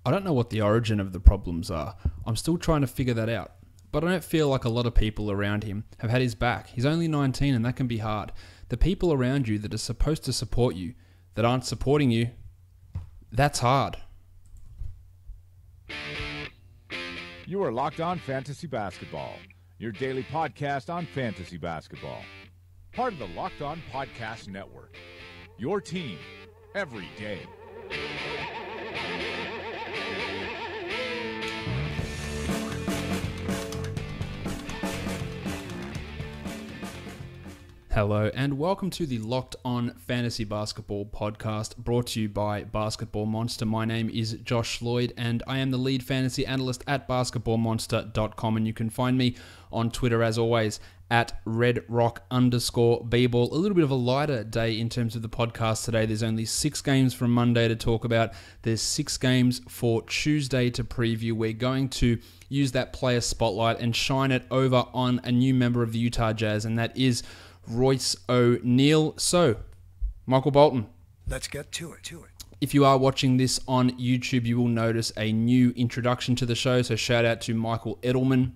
I don't know what the origin of the problems are. I'm still trying to figure that out. But I don't feel like a lot of people around him have had his back. He's only 19 and that can be hard. The people around you that are supposed to support you, that aren't supporting you, that's hard. You are Locked On Fantasy Basketball, your daily podcast on fantasy basketball. Part of the Locked On Podcast Network, your team every day. Hello and welcome to the Locked On Fantasy Basketball podcast brought to you by Basketball Monster. My name is Josh Lloyd and I am the lead fantasy analyst at basketballmonster.com, and you can find me on Twitter as always at redrock_bball. A little bit of a lighter day in terms of the podcast today. There's only 6 games from Monday to talk about. There's 6 games for Tuesday to preview. We're going to use that player spotlight and shine it over on a new member of the Utah Jazz, and that is Royce O'Neale. So, Michael Bolton. Let's get to it. If you are watching this on YouTube, you will notice a new introduction to the show. So shout out to Michael Edelman,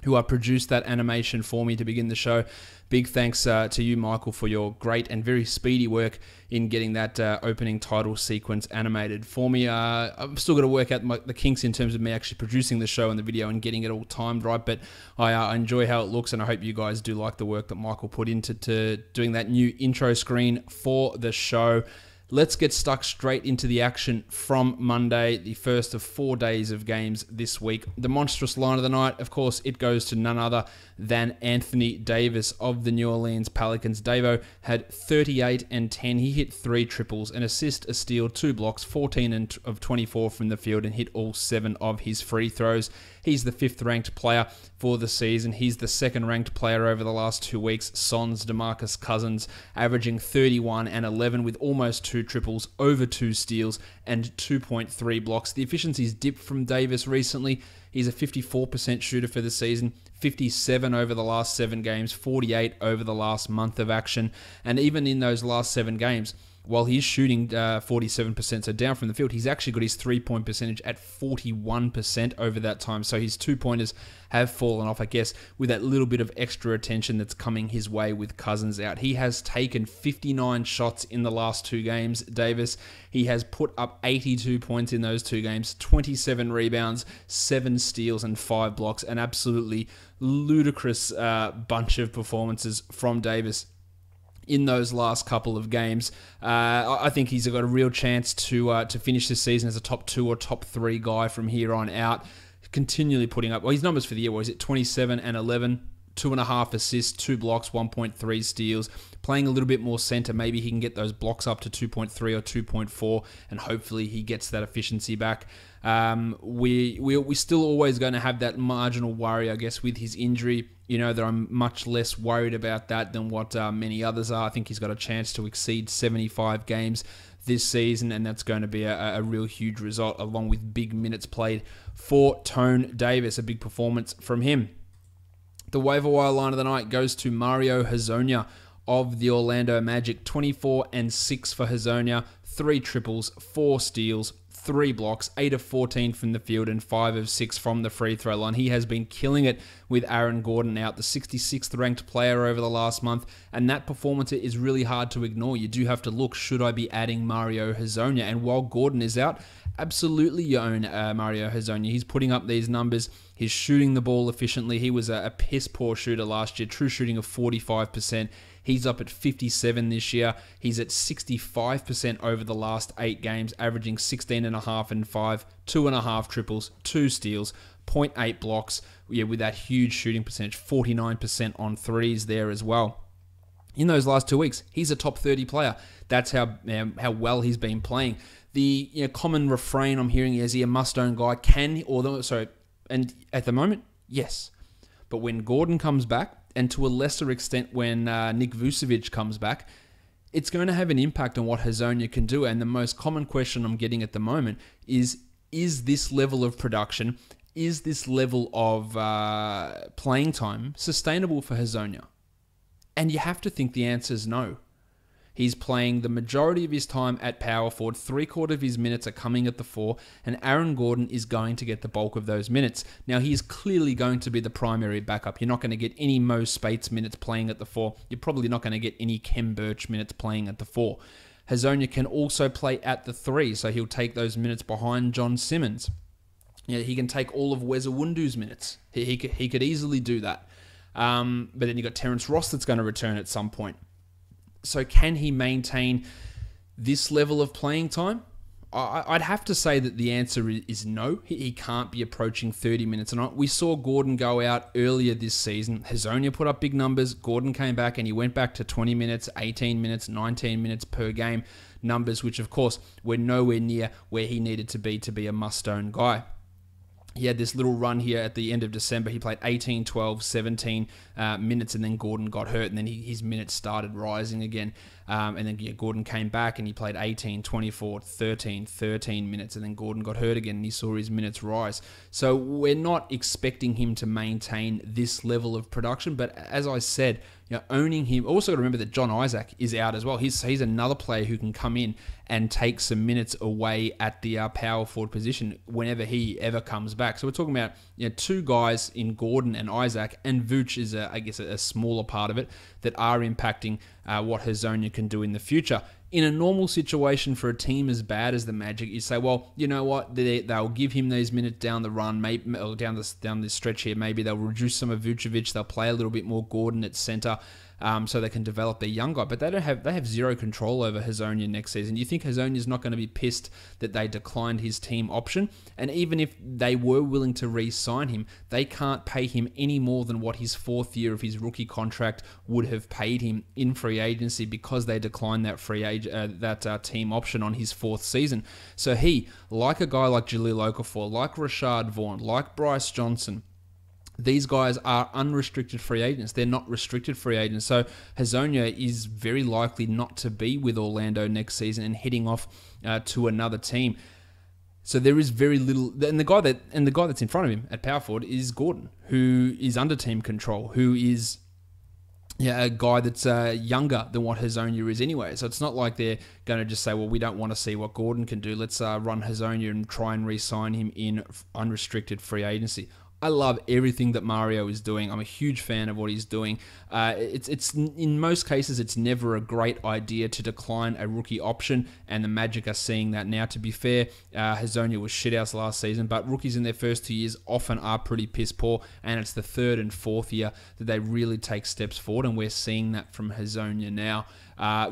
who produced that animation for me to begin the show. Big thanks to you, Michael, for your great and very speedy work in getting that opening title sequence animated for me. I'm still got to work out the kinks in terms of me actually producing the show and the video and getting it all timed right, but I enjoy how it looks, and I hope you guys do like the work that Michael put into doing that new intro screen for the show. Let's get stuck straight into the action from Monday, the first of 4 days of games this week. The monstrous line of the night, of course, it goes to none other than Anthony Davis of the New Orleans Pelicans. Davo had 38 and 10. He hit 3 triples, an assist, a steal, 2 blocks, 14 of 24 from the field, and hit all 7 of his free throws. He's the 5th ranked player for the season. He's the 2nd ranked player over the last 2 weeks. Sons DeMarcus Cousins averaging 31 and 11 with almost 2 triples, over 2 steals, and 2.3 blocks. The efficiency's dipped from Davis recently. He's a 54% shooter for the season, 57 over the last 7 games, 48 over the last month of action. And even in those last 7 games, while he's shooting 47%, so down from the field, he's actually got his 3-point percentage at 41% over that time. So his 2-pointers have fallen off, I guess, with that little bit of extra attention that's coming his way with Cousins out. He has taken 59 shots in the last 2 games, Davis. He has put up 82 points in those 2 games, 27 rebounds, 7 steals, and 5 blocks. An absolutely ludicrous bunch of performances from Davis in those last couple of games. I think he's got a real chance to finish this season as a top 2 or top 3 guy from here on out. Continually putting up, well, his numbers for the year, was it 27 and 11, 2.5 assists, 2 blocks, 1.3 steals. Playing a little bit more center, maybe he can get those blocks up to 2.3 or 2.4, and hopefully he gets that efficiency back. We're still always going to have that marginal worry, I guess, with his injury. You know that I'm much less worried about that than what many others are. I think he's got a chance to exceed 75 games this season, and that's going to be a real huge result, along with big minutes played for Tone Davis. A big performance from him. The waiver wire line of the night goes to Mario Hezonja of the Orlando Magic. 24 and 6 for Hezonja, 3 triples, 4 steals, 3 blocks, 8 of 14 from the field, and 5 of 6 from the free throw line. He has been killing it with Aaron Gordon out, the 66th ranked player over the last month, and that performance is really hard to ignore. You do have to look, should I be adding Mario Hezonja? And while Gordon is out, absolutely you own Mario Hezonja. He's putting up these numbers. He's shooting the ball efficiently. He was a piss-poor shooter last year, true shooting of 45%. He's up at 57 this year. He's at 65% over the last 8 games, averaging 16.5 and 5, 2.5 triples, 2 steals, 0.8 blocks. Yeah, with that huge shooting percentage, 49% on threes there as well. In those last 2 weeks, he's a top 30 player. That's how well he's been playing. The common refrain I'm hearing is he a must-own guy? And at the moment, yes. But when Gordon comes back, and to a lesser extent when Nick Vucevic comes back, it's going to have an impact on what Hezonja can do. And the most common question I'm getting at the moment is this level of production, is this level of playing time sustainable for Hezonja? And you have to think the answer is no. He's playing the majority of his time at power forward. 3/4 of his minutes are coming at the 4, and Aaron Gordon is going to get the bulk of those minutes. Now, he's clearly going to be the primary backup. You're not going to get any Mo Spates minutes playing at the 4. You're probably not going to get any Kem Birch minutes playing at the 4. Hezonja can also play at the 3, so he'll take those minutes behind John Simmons. He can take all of Wes Iwundu's minutes. He could easily do that. But then you've got Terrence Ross that's going to return at some point. So can he maintain this level of playing time? I'd have to say that the answer is no. He can't be approaching 30 minutes a night. We saw Gordon go out earlier this season. Hezonja put up big numbers. Gordon came back and he went back to 20 minutes, 18 minutes, 19 minutes per game numbers, which of course were nowhere near where he needed to be a must-own guy. He had this little run here at the end of December. He played 18, 12, 17 minutes, and then Gordon got hurt, and then his minutes started rising again. And then Gordon came back, and he played 18, 24, 13 minutes, and then Gordon got hurt again, and he saw his minutes rise. So we're not expecting him to maintain this level of production, but as I said, owning him. Also, got to remember that John Isaac is out as well. He's another player who can come in and take some minutes away at the power forward position whenever he ever comes back. So we're talking about two guys in Gordon and Isaac, and Vooch is a smaller part of it that are impacting what Hezonja can do in the future. In a normal situation for a team as bad as the Magic, you say, well, you know what? They'll give him these minutes down the run, maybe or down this stretch here. Maybe they'll reduce some of Vucevic. They'll play a little bit more Gordon at center, so they can develop their young guy. But they have zero control over Hezonja next season. You think Hezonja's not going to be pissed that they declined his team option? And even if they were willing to re-sign him, they can't pay him any more than what his 4th year of his rookie contract would have paid him in free agency because they declined that team option on his 4th season. So he, like a guy like Jahlil Okafor, like Rashad Vaughn, like Bryce Johnson, these guys are unrestricted free agents. They're not restricted free agents. So Hezonja is very likely not to be with Orlando next season and heading off to another team. So there is very little, and the guy that's in front of him at power forward is Gordon, who is under team control, who is a guy that's younger than what Hezonja is anyway. So it's not like they're going to just say, well, we don't want to see what Gordon can do. Let's run Hezonja and try and re-sign him in unrestricted free agency. I love everything that Mario is doing. I'm a huge fan of what he's doing. It's in most cases, it's never a great idea to decline a rookie option, and the Magic are seeing that now. To be fair, Hezonja was shithouse last season, but rookies in their first 2 years often are pretty piss poor, and it's the 3rd and 4th year that they really take steps forward, and we're seeing that from Hezonja now.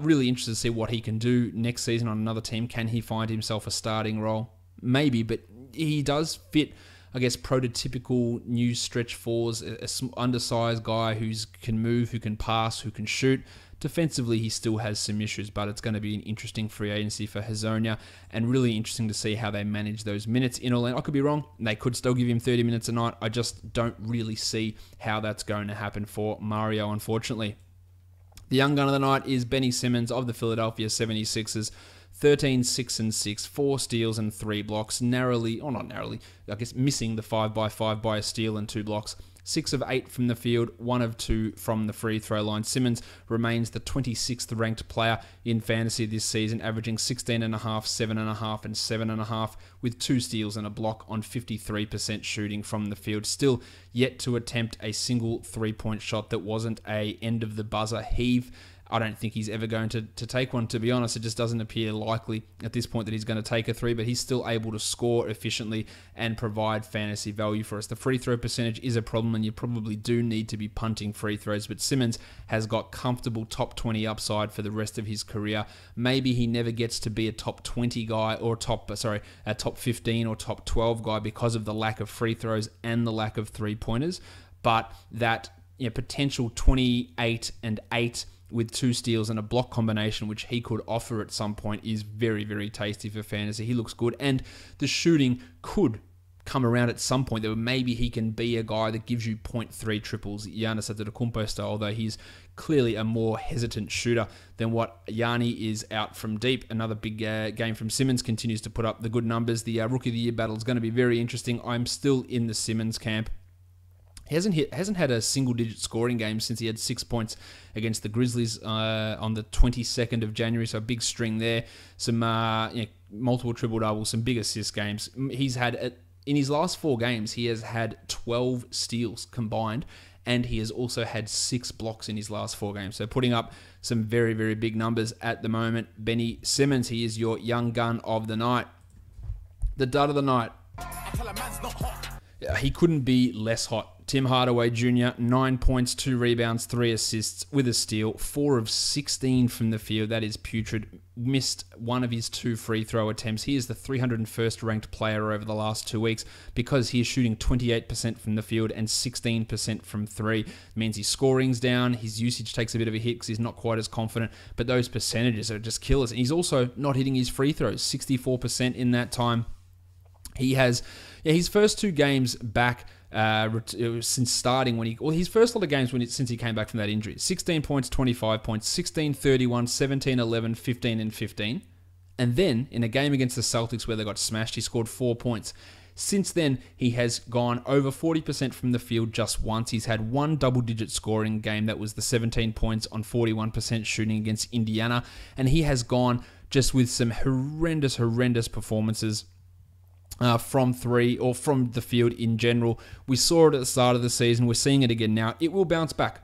Really interested to see what he can do next season on another team. Can he find himself a starting role? Maybe, but he does fit, I guess, prototypical new stretch fours, a undersized guy who can move, who can pass, who can shoot. Defensively, he still has some issues, but it's going to be an interesting free agency for Hezonja, and really interesting to see how they manage those minutes in Orlando. I could be wrong. They could still give him 30 minutes a night. I just don't really see how that's going to happen for Mario, unfortunately. The young gun of the night is Benny Simmons of the Philadelphia 76ers. 13, 6, and 6, 4 steals and 3 blocks, missing the 5x5 by a steal and 2 blocks. 6 of 8 from the field, 1 of 2 from the free throw line. Simmons remains the 26th ranked player in fantasy this season, averaging 16.5, 7.5, and 7.5, with 2 steals and a block on 53% shooting from the field. Still yet to attempt a single 3-point shot that wasn't a end of the buzzer heave. I don't think he's ever going to take one, to be honest. It just doesn't appear likely at this point that he's going to take a 3, but he's still able to score efficiently and provide fantasy value for us. The free throw percentage is a problem, and you probably do need to be punting free throws, but Simmons has got comfortable top 20 upside for the rest of his career. Maybe he never gets to be a top 20 guy or a top 15 or top 12 guy because of the lack of free throws and the lack of three-pointers, but that potential 28 and 8 with 2 steals and a block combination, which he could offer at some point, is very, very tasty for fantasy. He looks good, and the shooting could come around at some point that maybe he can be a guy that gives you 0.3 triples, Giannis Antetokounmpo style, although he's clearly a more hesitant shooter than what Yanni is out from deep. Another big game from Simmons, continues to put up the good numbers. The Rookie of the Year battle is going to be very interesting. I'm still in the Simmons camp. He hasn't had a single-digit scoring game since he had 6 points against the Grizzlies on the 22nd of January, so a big string there. Some multiple triple-doubles, some big assist games. He's had, in his last 4 games, he has had 12 steals combined, and he has also had 6 blocks in his last 4 games. So putting up some very, very big numbers at the moment. Benny Simmons, he is your young gun of the night. The dud of the night. He couldn't be less hot. Tim Hardaway Jr., 9 points, 2 rebounds, 3 assists with a steal, 4 of 16 from the field. That is putrid. Missed 1 of his 2 free throw attempts. He is the 301st ranked player over the last 2 weeks because he is shooting 28% from the field and 16% from 3. It means his scoring's down, his usage takes a bit of a hit because he's not quite as confident, but those percentages are just killers. And he's also not hitting his free throws, 64% in that time. He has, his first 2 games back since starting his first lot of games since he came back from that injury. 16 points, 25 points, 16, 31, 17, 11, 15, and 15. And then in a game against the Celtics where they got smashed, he scored 4 points. Since then, he has gone over 40% from the field just once. He's had 1 double-digit scoring game. That was the 17 points on 41% shooting against Indiana. And he has gone just with some horrendous performances from 3 or from the field in general. We saw it at the start of the season. We're seeing it again now. It will bounce back.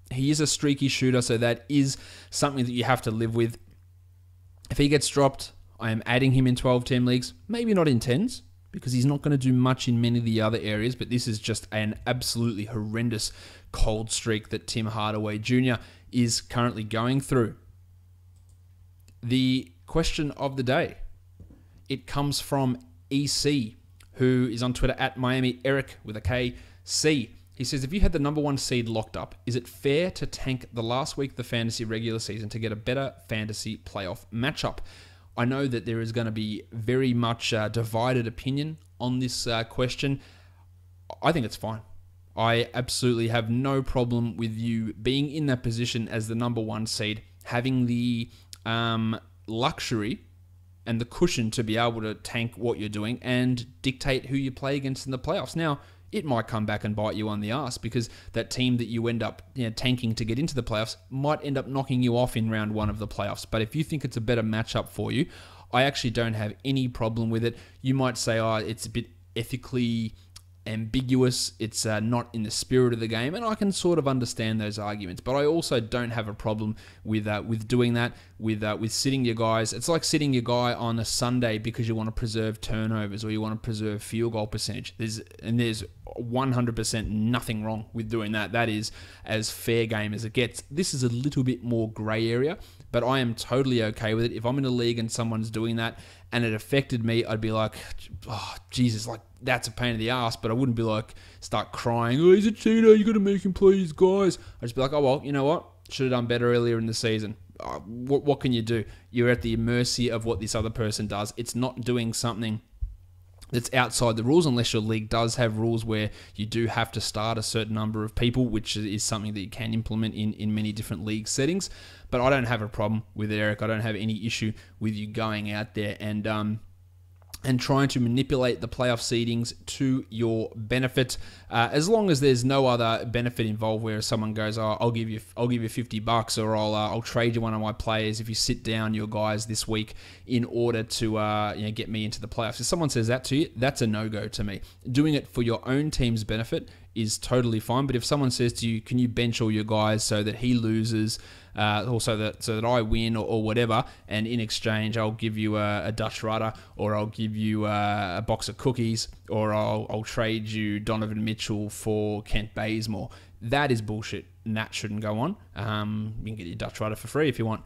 He is a streaky shooter, so that is something that you have to live with. If he gets dropped, I am adding him in 12-team leagues. Maybe not in 10s, because he's not going to do much in many of the other areas, but this is just an absolutely horrendous cold streak that Tim Hardaway Jr. is currently going through. The question of the day, it comes from EC, who is on Twitter at Miami Eric with a KC. He says, if you had the number 1 seed locked up, is it fair to tank the last week of the fantasy regular season to get a better fantasy playoff matchup? I know that there is going to be very much divided opinion on this question. I think it's fine. I absolutely have no problem with you being in that position as the number 1 seed, having the luxury and the cushion to be able to tank what you're doing and dictate who you play against in the playoffs. Now, it might come back and bite you on the ass because that team that you end up tanking to get into the playoffs might end up knocking you off in round 1 of the playoffs. But if you think it's a better matchup for you, I actually don't have any problem with it. You might say, it's a bit ethically ambiguous, it's not in the spirit of the game, and I can sort of understand those arguments. But I also don't have a problem with doing that, with sitting your guys. It's like sitting your guy on a Sunday because you want to preserve turnovers or you want to preserve field goal percentage. There's 100% nothing wrong with doing that. That is as fair game as it gets. This is a little bit more grey area, but I am totally okay with it. If I'm in a league and someone's doing that and it affected me, I'd be like, oh, Jesus, like, that's a pain in the ass, but I wouldn't be like, start crying, oh, he's a cheater, you got to make him play his guys. I'd just be like, oh, well, you know what? Should have done better earlier in the season. What can you do? You're at the mercy of what this other person does. It's not doing something that's outside the rules, unless your league does have rules where you do have to start a certain number of people, which is something that you can implement in many different league settings. But I don't have a problem with it, Eric. I don't have any issue with you going out there and trying to manipulate the playoff seedings to your benefit, as long as there's no other benefit involved, where someone goes, oh, I'll give you $50, or I'll trade you one of my players if you sit down your guys this week in order to get me into the playoffs. If someone says that to you, that's a no-go to me. Doing it for your own team's benefit is totally fine. But if someone says to you, can you bench all your guys so that he loses, or so that I win, or whatever, and in exchange I'll give you a Dutch rudder, or I'll give you a box of cookies, or I'll trade you Donovan Mitchell for Kent Bazemore. That is bullshit, and that shouldn't go on. You can get your Dutch rudder for free if you want,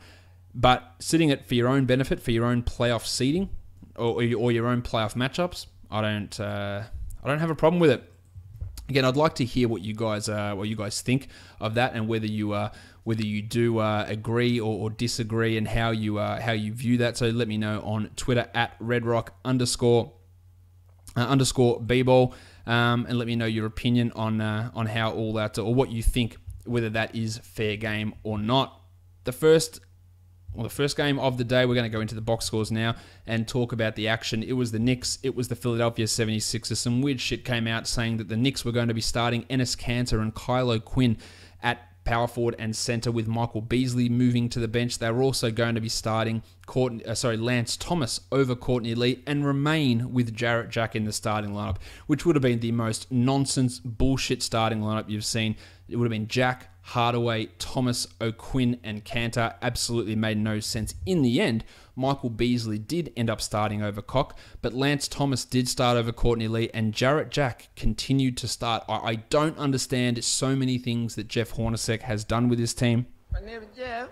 but sitting it for your own benefit, for your own playoff seeding, or your own playoff matchups, I don't have a problem with it. Again, I'd like to hear what you guys think of that, and whether you do agree or disagree, and how you view that. So let me know on Twitter at redrock _ _bball, and let me know your opinion on how all that, or what you think, whether that is fair game or not. The first the first game of the day. We're going to go into the box scores now and talk about the action. It was the Knicks. It was the Philadelphia 76ers. Some weird shit came out saying that the Knicks were going to be starting Enes Kanter and Kylo Quinn at power forward and center, with Michael Beasley moving to the bench. They were also going to be starting Lance Thomas over Courtney Lee and remain with Jarrett Jack in the starting lineup, which would have been the most nonsense bullshit starting lineup you've seen. It would have been Jack, Hardaway, Thomas, O'Quinn, and Kanter. Absolutely made no sense. In the end, Michael Beasley did end up starting over Cock, but Lance Thomas did start over Courtney Lee, and Jarrett Jack continued to start. I don't understand so many things that Jeff Hornacek has done with his team. My name is Jeff.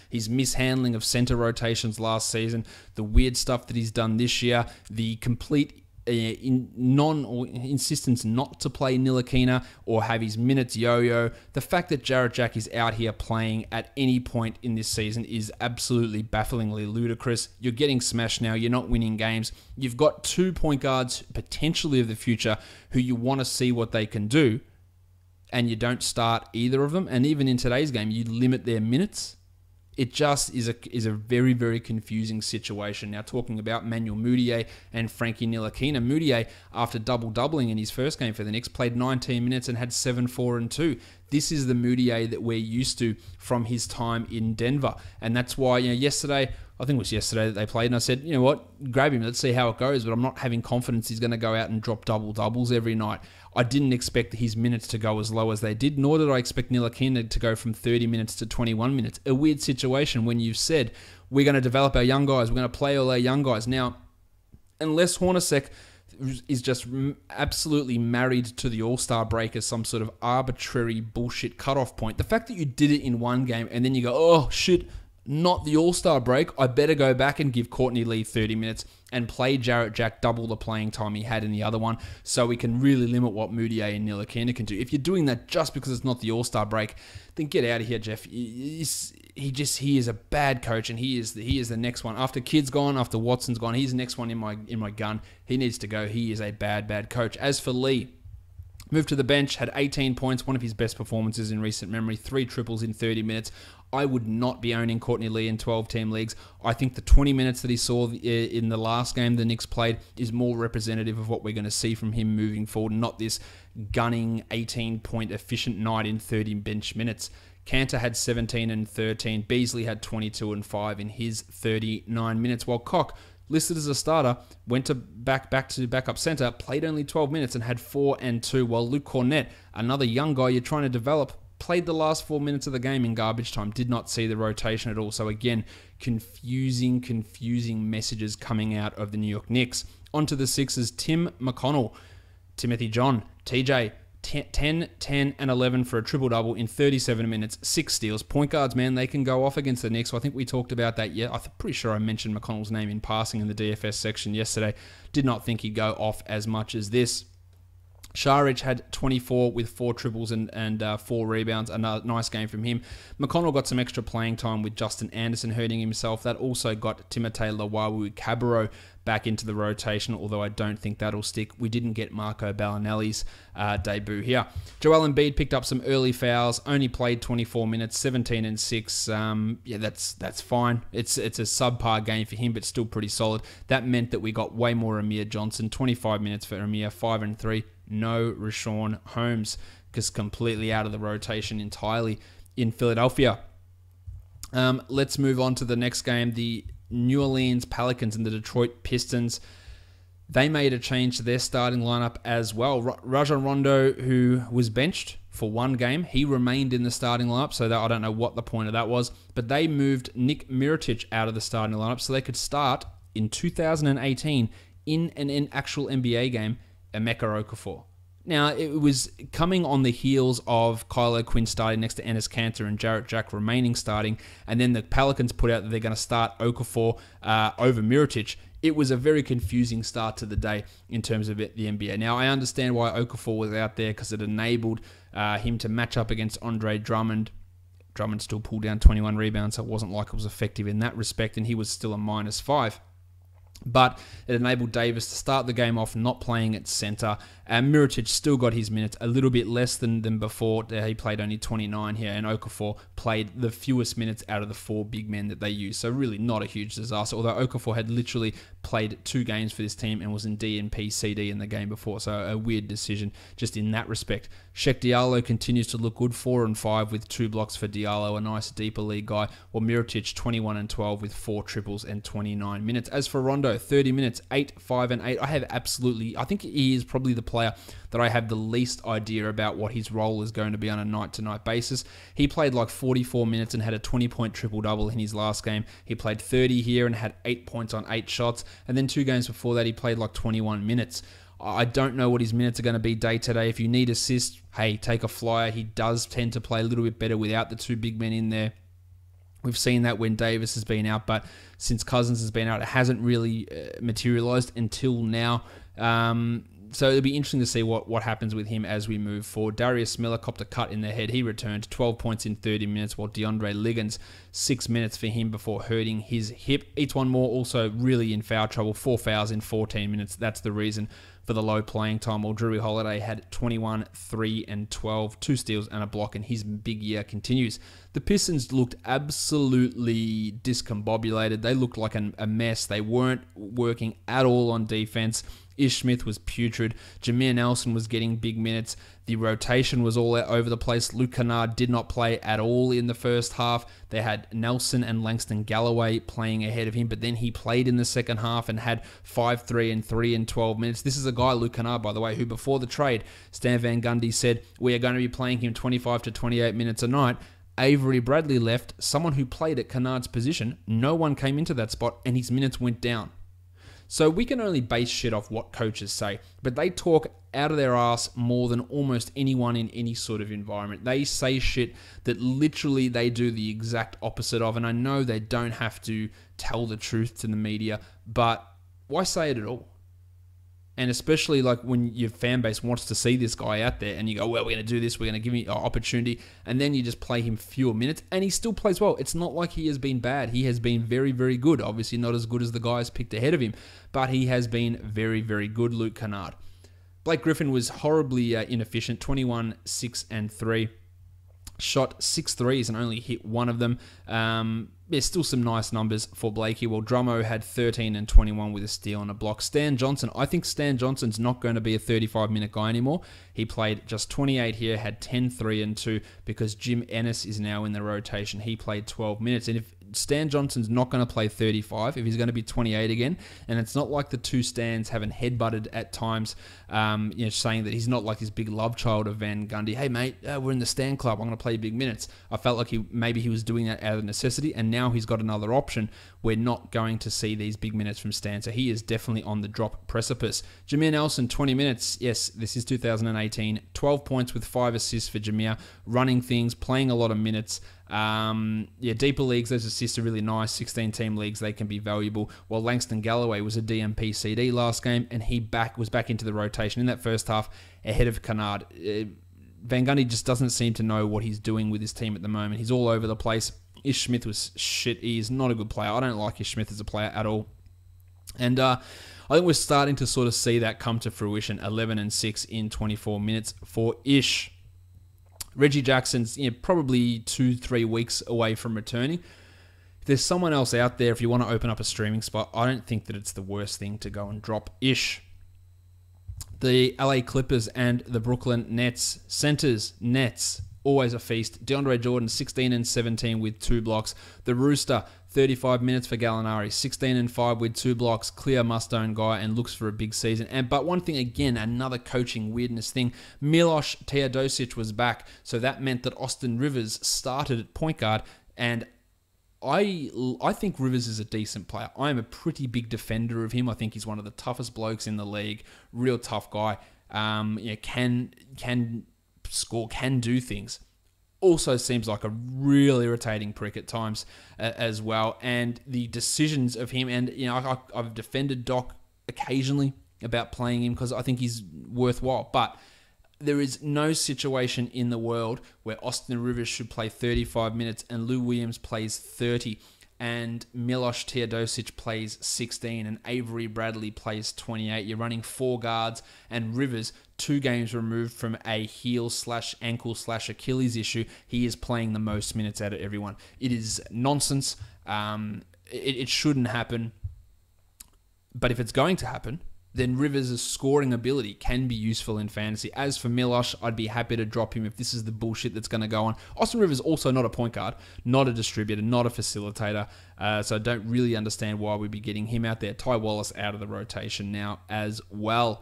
His mishandling of center rotations last season, the weird stuff that he's done this year, the complete insistence not to play Ntilikina or have his minutes yo-yo. The fact that Jarrett Jack is out here playing at any point in this season is absolutely bafflingly ludicrous. You're getting smashed now. You're not winning games. You've got 2 point guards potentially of the future who you want to see what they can do, and you don't start either of them. And even in today's game, you limit their minutes. It just is a very, very confusing situation. Now, talking about Manuel Mudiay and Frankie Ntilikina. Mudiay, after double-doubling in his first game for the Knicks, played 19 minutes and had 7, 4, and 2. This is the Mudiay that we're used to from his time in Denver. And that's why, yesterday, I think it was yesterday that they played, and I said, you know what, grab him, let's see how it goes. But I'm not having confidence he's going to go out and drop double-doubles every night. I didn't expect his minutes to go as low as they did, nor did I expect Ntilikina to go from 30 minutes to 21 minutes. A weird situation when you've said, we're going to develop our young guys, we're going to play all our young guys. Now, unless Hornacek is just absolutely married to the All-Star break as some sort of arbitrary bullshit cutoff point, the fact that you did it in one game and then you go, oh, shit, not the All-Star break, I better go back and give Courtney Lee 30 minutes and play Jarrett Jack double the playing time he had in the other one, so we can really limit what Mudiay and Ntilikina can do. If you're doing that just because it's not the All-Star break, then get out of here, Jeff. He is a bad coach, and he is the next one. After Kidd's gone, after Watson's gone, he's the next one in my gun. He needs to go. He is a bad coach. As for Lee, moved to the bench, had 18 points, one of his best performances in recent memory, 3 triples in 30 minutes. I would not be owning Courtney Lee in 12-team leagues. I think the 20 minutes that he saw in the last game the Knicks played is more representative of what we're going to see from him moving forward, not this gunning 18-point efficient night in 30 bench minutes. Kanter had 17 and 13. Beasley had 22 and 5 in his 39 minutes, while Cock, listed as a starter, went to backup center, played only 12 minutes and had 4 and 2, while Luke Cornett, another young guy you're trying to develop, played the last 4 minutes of the game in garbage time, did not see the rotation at all. So again, confusing messages coming out of the New York Knicks. Onto the Sixers, Tim McConnell, Timothy John, TJ, 10, 10, and 11 for a triple-double in 37 minutes, 6 steals. Point guards, man, they can go off against the Knicks. So I think we talked about that. Yeah, I'm pretty sure I mentioned McConnell's name in passing in the DFS section yesterday. Did not think he'd go off as much as this. Šarić had 24 with 4 triples and 4 rebounds. Another nice game from him. McConnell got some extra playing time with Justin Anderson hurting himself. That also got Timothé Luwawu-Cabarrot back into the rotation, although I don't think that'll stick. We didn't get Marco Bellinelli's debut here. Joel Embiid picked up some early fouls, only played 24 minutes, 17 and 6. Yeah, that's fine. It's a subpar game for him, but still pretty solid. That meant that we got way more Amir Johnson, 25 minutes for Amir, 5 and 3. No Richaun Holmes, because completely out of the rotation entirely in Philadelphia. Let's move on to the next game. The New Orleans Pelicans and the Detroit Pistons. They made a change to their starting lineup as well. Rajon Rondo, who was benched for one game, he remained in the starting lineup, so I don't know what the point of that was. But they moved Nick Mirotic out of the starting lineup so they could start in 2018 in an actual NBA game, Emeka Okafor. Now, it was coming on the heels of Kylo Quinn starting next to Enes Kanter and Jarrett Jack remaining starting, and then the Pelicans put out that they're going to start Okafor over Mirotic. It was a very confusing start to the day in terms of the NBA. Now, I understand why Okafor was out there, because it enabled him to match up against Andre Drummond. Drummond still pulled down 21 rebounds, so it wasn't like it was effective in that respect, and he was still a -5. But it enabled Davis to start the game off not playing at center. And Mirotic still got his minutes, a little bit less than before. He played only 29 here, and Okafor played the fewest minutes out of the 4 big men that they used. So really not a huge disaster, although Okafor had literally played 2 games for this team and was in DNP CD in the game before. So a weird decision just in that respect. Sheck Diallo continues to look good, 4 and 5 with 2 blocks for Diallo, a nice deeper league guy, while Mirotic 21 and 12 with 4 triples and 29 minutes. As for Rondo, 30 minutes, 8, 5 and 8. I think he is probably the player that I have the least idea about what his role is going to be on a night-to-night basis. He played like 44 minutes and had a 20-point triple-double in his last game. He played 30 here and had 8 points on 8 shots. And then 2 games before that, he played like 21 minutes. I don't know what his minutes are going to be day to day. If you need assists, hey, take a flyer. He does tend to play a little bit better without the 2 big men in there. We've seen that when Davis has been out, but since Cousins has been out, it hasn't really materialized until now. So it'll be interesting to see what happens with him as we move forward. Darius Miller copped a cut in the head. He returned 12 points in 30 minutes, while DeAndre Liggins, 6 minutes for him before hurting his hip. Each-one more also really in foul trouble, 4 fouls in 14 minutes. That's the reason for the low playing time, while Drew Holiday had 21, 3 and 12, 2 steals and a block, and his big year continues. The Pistons looked absolutely discombobulated. They looked like a mess. They weren't working at all on defense. Ish Smith was putrid. Jameer Nelson was getting big minutes. The rotation was all over the place. Luke Kennard did not play at all in the first half. They had Nelson and Langston Galloway playing ahead of him, but then he played in the second half and had 5, 3 and 3 in 12 minutes. This is a guy, Luke Kennard, by the way, who before the trade, Stan Van Gundy said, we are going to be playing him 25 to 28 minutes a night. Avery Bradley left, someone who played at Kennard's position. No one came into that spot, and his minutes went down. So we can only base shit off what coaches say, but they talk out of their ass more than almost anyone in any sort of environment. They say shit that literally they do the exact opposite of, and I know they don't have to tell the truth to the media, but why say it at all? And especially like when your fan base wants to see this guy out there and you go, well, we're going to do this, we're going to give him an opportunity, and then you just play him fewer minutes and he still plays well. It's not like he has been bad. He has been very, very good. Obviously not as good as the guys picked ahead of him, but he has been very, very good, Luke Kennard. Blake Griffin was horribly inefficient, 21, 6 and 3. Shot 6 threes and only hit 1 of them. There's still some nice numbers for Blakey. Well, Drummo had 13 and 21 with a steal and a block. Stan Johnson, I think Stan Johnson's not going to be a 35-minute guy anymore. He played just 28 here, had 10, 3 and 2 because Jim Ennis is now in the rotation. He played 12 minutes. And if Stan Johnson's not going to play 35, if he's going to be 28 again, and it's not like the two Stans haven't headbutted at times, saying that he's not like this big love child of Van Gundy. Hey, mate, we're in the Stan Club. I'm going to play big minutes. I felt like maybe he was doing that out of necessity, and now he's got another option. We're not going to see these big minutes from Stan, so he is definitely on the drop precipice. Jameer Nelson, 20 minutes. Yes, this is 2018. 12 points with 5 assists for Jameer, running things, playing a lot of minutes. Deeper leagues, those assists are really nice. 16-team leagues, they can be valuable. While Langston Galloway was a DMP CD last game, and he was back into the rotation in that first half ahead of Kennard. Van Gundy just doesn't seem to know what he's doing with his team at the moment. He's all over the place. Ish Smith was shit. He is not a good player. I don't like Ish Smith as a player at all. And I think we're starting to sort of see that come to fruition. 11 and 6 in 24 minutes for Ish. Reggie Jackson's probably 2-3 weeks away from returning. If there's someone else out there, if you want to open up a streaming spot, I don't think that it's the worst thing to go and drop Ish. The LA Clippers and the Brooklyn Nets. Centers, Nets, always a feast. DeAndre Jordan, 16 and 17 with 2 blocks. The Rooster, 35 minutes for Gallinari, 16 and 5 with 2 blocks. Clear must-own guy and looks for a big season. But one thing, again, another coaching weirdness thing. Miloš Teodosic was back, so that meant that Austin Rivers started at point guard, and I think Rivers is a decent player. I am a pretty big defender of him. I think he's one of the toughest blokes in the league. Real tough guy. Can score, can do things. Also seems like a real irritating prick at times as well. And the decisions of him, and I've defended Doc occasionally about playing him because I think he's worthwhile. But there is no situation in the world where Austin Rivers should play 35 minutes and Lou Williams plays 30. and Miloš Teodosic plays 16 and Avery Bradley plays 28. You're running 4 guards, and Rivers, 2 games removed from a heel/ankle/Achilles issue, he is playing the most minutes out of everyone. It is nonsense. It shouldn't happen. But if it's going to happen, then Rivers' scoring ability can be useful in fantasy. As for Miloš, I'd be happy to drop him if this is the bullshit that's going to go on. Austin Rivers also not a point guard, not a distributor, not a facilitator. So I don't really understand why we'd be getting him out there. Ty Wallace out of the rotation now as well.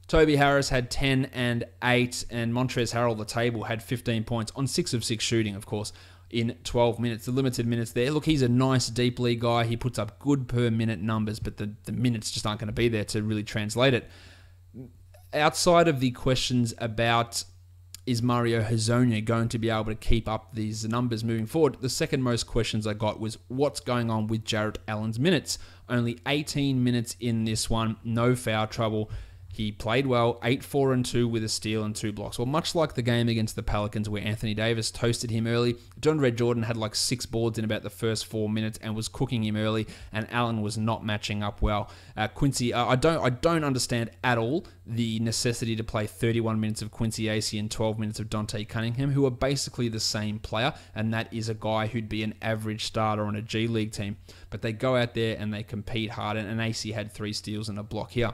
Toby Harris had 10 and 8, and Montrezl Harrell, the table, had 15 points on 6 of 6 shooting, of course, in 12 minutes. The limited minutes there. Look, he's a nice deep league guy. He puts up good per minute numbers, but the minutes just aren't going to be there to really translate it. Outside of the questions about is Mario Hezonja going to be able to keep up these numbers moving forward, the second most questions I got was what's going on with Jarrett Allen's minutes. Only 18 minutes in this one, no foul trouble. He played well, 8-4-2 with a steal and 2 blocks. Well, much like the game against the Pelicans where Anthony Davis toasted him early, John Red Jordan had like 6 boards in about the first 4 minutes and was cooking him early, and Allen was not matching up well. Quincy, I don't understand at all the necessity to play 31 minutes of Quincy Acey and 12 minutes of Dante Cunningham, who are basically the same player, and that is a guy who'd be an average starter on a G League team. But they go out there and they compete hard, and Acey had 3 steals and a block here.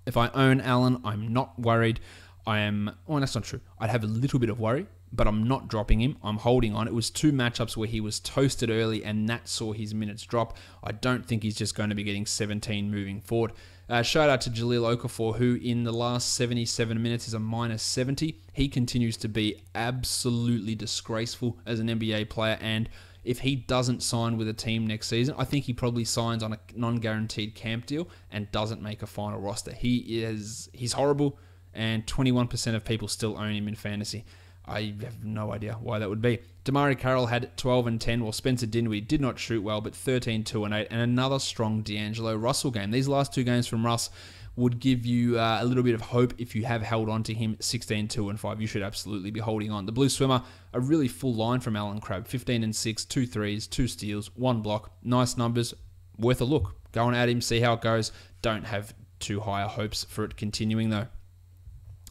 If I own Allen, I'm not worried. That's not true. I'd have a little bit of worry, but I'm not dropping him. I'm holding on. It was 2 matchups where he was toasted early, and that saw his minutes drop. I don't think he's just going to be getting 17 moving forward. Shout out to Jahlil Okafor, who in the last 77 minutes is a minus 70. He continues to be absolutely disgraceful as an NBA player, and if he doesn't sign with a team next season, I think he probably signs on a non-guaranteed camp deal and doesn't make a final roster. He's horrible, and 21% of people still own him in fantasy. I have no idea why that would be. Damari Carroll had 12 and 10, while Spencer Dinwiddie did not shoot well, but 13, 2 and 8, and another strong D'Angelo Russell game. These last 2 games from Russ would give you a little bit of hope if you have held on to him. 16, 2 and 5. You should absolutely be holding on. The Blue Swimmer, a really full line from Alan Crabb. 15 and 6, 2 threes, 2 steals, 1 block. Nice numbers. Worth a look. Go on at him, see how it goes. Don't have too high hopes for it continuing though.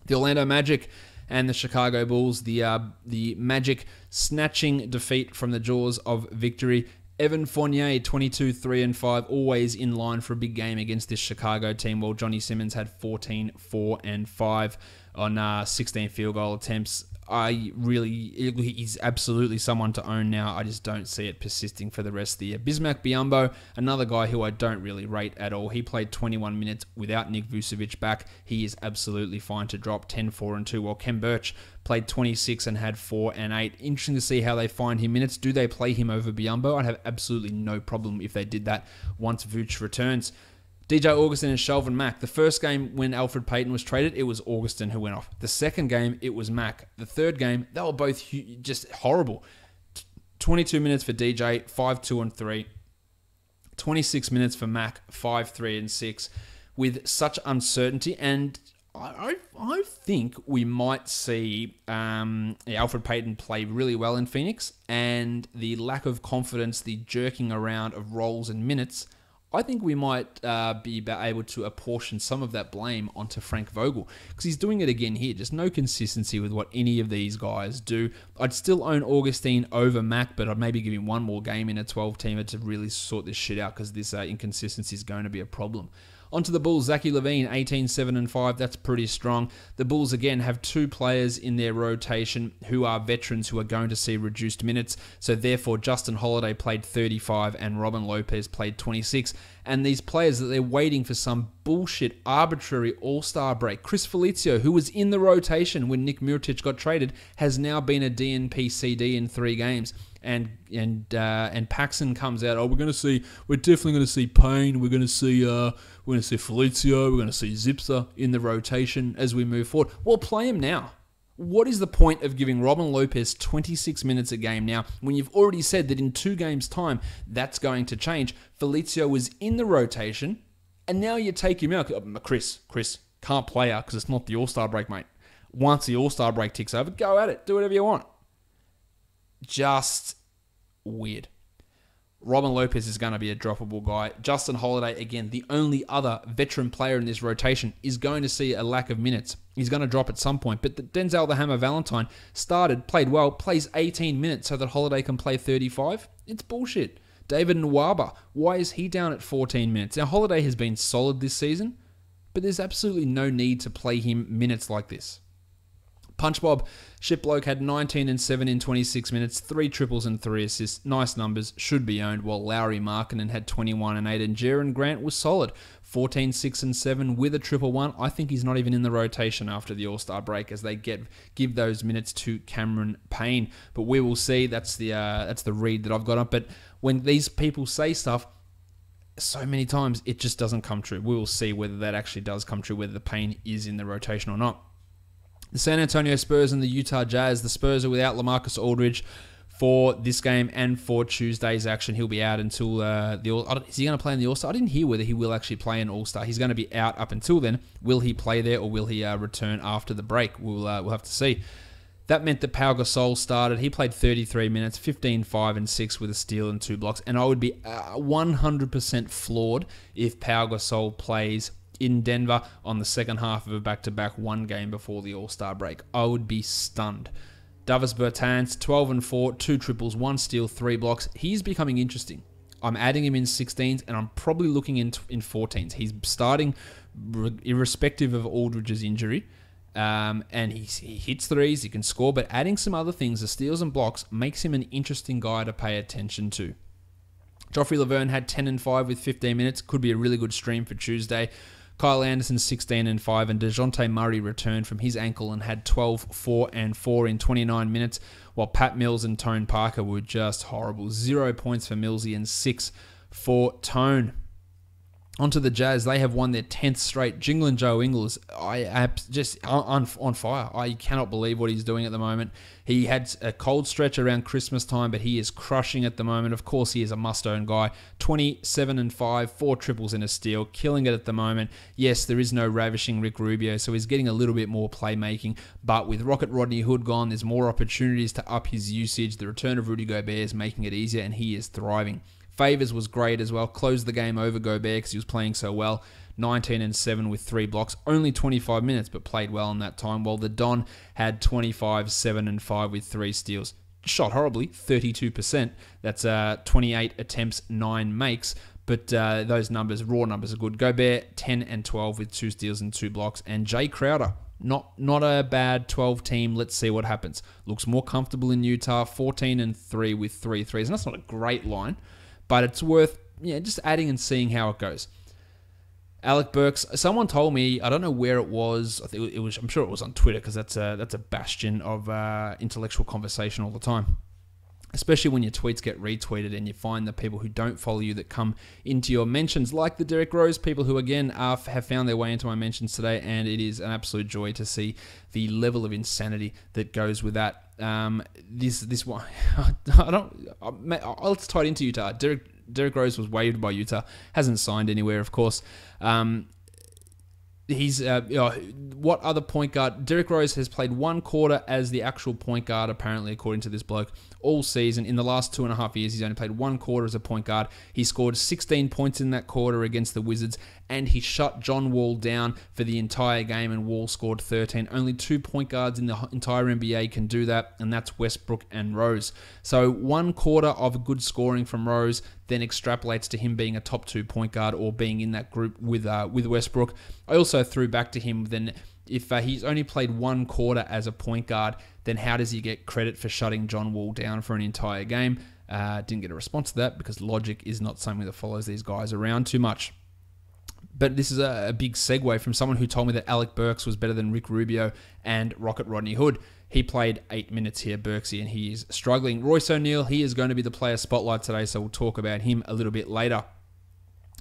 The Orlando Magic and the Chicago Bulls. The Magic snatching defeat from the jaws of victory. Evan Fournier, 22, 3 and 5, always in line for a big game against this Chicago team, while Johnny Simmons had 14, 4 and 5 on 16 field goal attempts. He's absolutely someone to own now. I just don't see it persisting for the rest of the year. Bismack Biyombo, another guy who I don't really rate at all. He played 21 minutes without Nick Vucevic back. He is absolutely fine to drop 10, 4 and 2, while Kem Birch played 26 and had 4 and 8. Interesting to see how they find him minutes. Do they play him over Biyombo? I'd have absolutely no problem if they did that once Vooch returns. DJ Augustin and Shelvin Mack. The first game when Alfred Payton was traded, it was Augustin who went off. The second game, it was Mack. The third game, they were both just horrible. 22 minutes for DJ, 5, 2 and 3. 26 minutes for Mack, 5, 3 and 6. With such uncertainty, and I think we might see Alfred Payton play really well in Phoenix, and the lack of confidence, the jerking around of roles and minutes, I think we might be able to apportion some of that blame onto Frank Vogel, because he's doing it again here. Just no consistency with what any of these guys do. I'd still own Augustine over Mack, but I'd maybe give him one more game in a 12-teamer to really sort this shit out, because this inconsistency is going to be a problem. Onto the Bulls, Zachary Levine, 18, 7 and 5. That's pretty strong. The Bulls, again, have 2 players in their rotation who are veterans who are going to see reduced minutes. So, therefore, Justin Holiday played 35 and Robin Lopez played 26. And these players that they're waiting for some bullshit, arbitrary all-star break. Chris Felicio, who was in the rotation when Nick Mirotic got traded, has now been a DNP CD in 3 games. And Paxson comes out. We're definitely going to see Payne. We're going to see Felicio. We're going to see Zipser in the rotation as we move forward. Well, play him now. What is the point of giving Robin Lopez 26 minutes a game now when you've already said that in 2 games' time that's going to change? Felicio was in the rotation, and now you take him out. Chris can't play out because it's not the All-Star break, mate. Once the All-Star break ticks over, go at it. Do whatever you want. Just weird. Robin Lopez is going to be a droppable guy. Justin Holiday, again, the only other veteran player in this rotation, is going to see a lack of minutes. He's going to drop at some point. But Denzel the Hammer Valentine started, played well, plays 18 minutes so that Holiday can play 35. It's bullshit. David Nwaba, why is he down at 14 minutes? Now, Holiday has been solid this season, but there's absolutely no need to play him minutes like this. Punch Bob Shipbloke had 19 and 7 in 26 minutes, 3 triples and 3 assists. Nice numbers, should be owned, while Lowry Markkinen had 21 and 8, and Jaren Grant was solid. 14, 6 and 7 with a 111. I think he's not even in the rotation after the All-Star break as they give those minutes to Cameron Payne. But we will see. That's the read that I've got up. But when these people say stuff, so many times it just doesn't come true. We will see whether that actually does come true, whether the Payne is in the rotation or not. The San Antonio Spurs and the Utah Jazz. The Spurs are without LaMarcus Aldridge for this game and for Tuesday's action. He'll be out until is he going to play in the All-Star? I didn't hear whether he will actually play in All-Star. He's going to be out up until then. Will he play there or will he return after the break? We'll have to see. That meant that Pau Gasol started. He played 33 minutes, 15, 5 and 6 with a steal and 2 blocks. And I would be 100% floored if Pau Gasol plays in Denver on the second half of a back-to-back, one game before the All-Star break. I would be stunned. Davis Bertans, 12 and 4, 2 triples, 1 steal, 3 blocks. He's becoming interesting. I'm adding him in 16s, and I'm probably looking in 14s. He's starting irrespective of Aldridge's injury, and he hits threes, he can score, but adding some other things, the steals and blocks, makes him an interesting guy to pay attention to. Joffrey Laverne had 10 and 5 with 15 minutes. Could be a really good stream for Tuesday. Kyle Anderson, 16 and 5, and DeJounte Murray returned from his ankle and had 12, 4 and 4 in 29 minutes, while Pat Mills and Tone Parker were just horrible. 0 points for Millsy and 6 for Tone. Onto the Jazz. They have won their 10th straight. Jingling Joe Ingles, I am just on fire. I cannot believe what he's doing at the moment. He had a cold stretch around Christmas time, but he is crushing at the moment. Of course, he is a must-own guy. 27 and 5, 4 triples and a steal, killing it at the moment. Yes, there is no ravishing Rick Rubio, so he's getting a little bit more playmaking. But with Rocket Rodney Hood gone, there's more opportunities to up his usage. The return of Rudy Gobert is making it easier, and he is thriving. Favors was great as well. Closed the game over Gobert because he was playing so well. 19 and 7 with 3 blocks. Only 25 minutes, but played well in that time. While the Don had 25, 7 and 5 with 3 steals. Shot horribly, 32%. That's 28 attempts, 9 makes. But those numbers, raw numbers, are good. Gobert, 10 and 12 with 2 steals and 2 blocks. And Jay Crowder, not a bad 12 team. Let's see what happens. Looks more comfortable in Utah. 14 and 3 with 3 threes. And that's not a great line, but it's worth just adding and seeing how it goes. Alec Burks, someone told me, I don't know where it was. I think it was. I'm sure it was on Twitter because that's a bastion of intellectual conversation all the time. Especially when your tweets get retweeted and you find the people who don't follow you that come into your mentions, like the Derrick Rose people who, again, have found their way into my mentions today, and it is an absolute joy to see the level of insanity that goes with that. This one, let's tie it into Utah. Derrick Rose was waived by Utah, hasn't signed anywhere, of course. He's what other point guard? Derrick Rose has played 1 quarter as the actual point guard, apparently, according to this bloke, all season. In the last 2.5 years, he's only played 1 quarter as a point guard. He scored 16 points in that quarter against the Wizards, and he shut John Wall down for the entire game, and Wall scored 13. Only 2 point guards in the entire NBA can do that, and that's Westbrook and Rose. So 1 quarter of good scoring from Rose then extrapolates to him being a top 2 point guard or being in that group with Westbrook. I also threw back to him then, if he's only played 1 quarter as a point guard, then how does he get credit for shutting John Wall down for an entire game? Didn't get a response to that because logic is not something that follows these guys around too much. But this is a big segue from someone who told me that Alec Burks was better than Rick Rubio and Rocket Rodney Hood. He played 8 minutes here, Burksy, and he is struggling. Royce O'Neale, he is going to be the player spotlight today, so we'll talk about him a little bit later.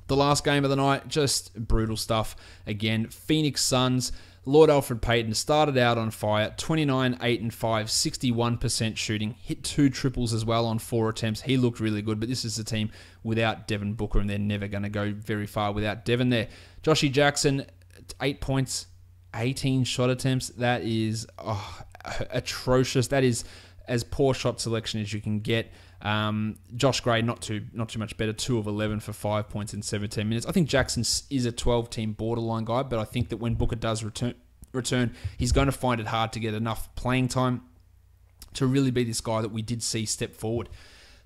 The last game of the night, just brutal stuff. Again, Phoenix Suns. Lord Alfred Payton started out on fire. 29, 8 and 5, 61% shooting. Hit 2 triples as well on 4 attempts. He looked really good, but this is a team without Devin Booker, and they're never going to go very far without Devin there. Joshy Jackson, 8 points, 18 shot attempts. That is atrocious. That is as poor shot selection as you can get. Josh Gray, not too much better, 2 of 11 for 5 points in 17 minutes. I think Jackson is a 12-team borderline guy, but I think that when Booker does return, he's going to find it hard to get enough playing time to really be this guy that we did see step forward.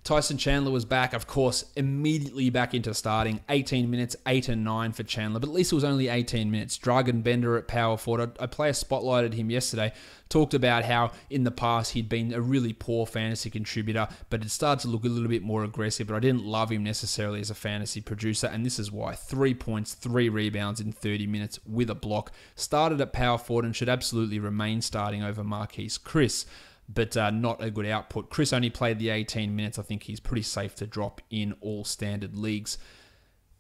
Tyson Chandler was back, of course, immediately back into starting. 18 minutes, 8 and 9 for Chandler, but at least it was only 18 minutes. Dragan Bender at power forward. A player spotlighted him yesterday, talked about how in the past he'd been a really poor fantasy contributor, but it started to look a little bit more aggressive, but I didn't love him necessarily as a fantasy producer, and this is why. 3 points, 3 rebounds in 30 minutes with a block. Started at power forward and should absolutely remain starting over Marquise Chris, but not a good output. Chris only played the 18 minutes. I think he's pretty safe to drop in all standard leagues.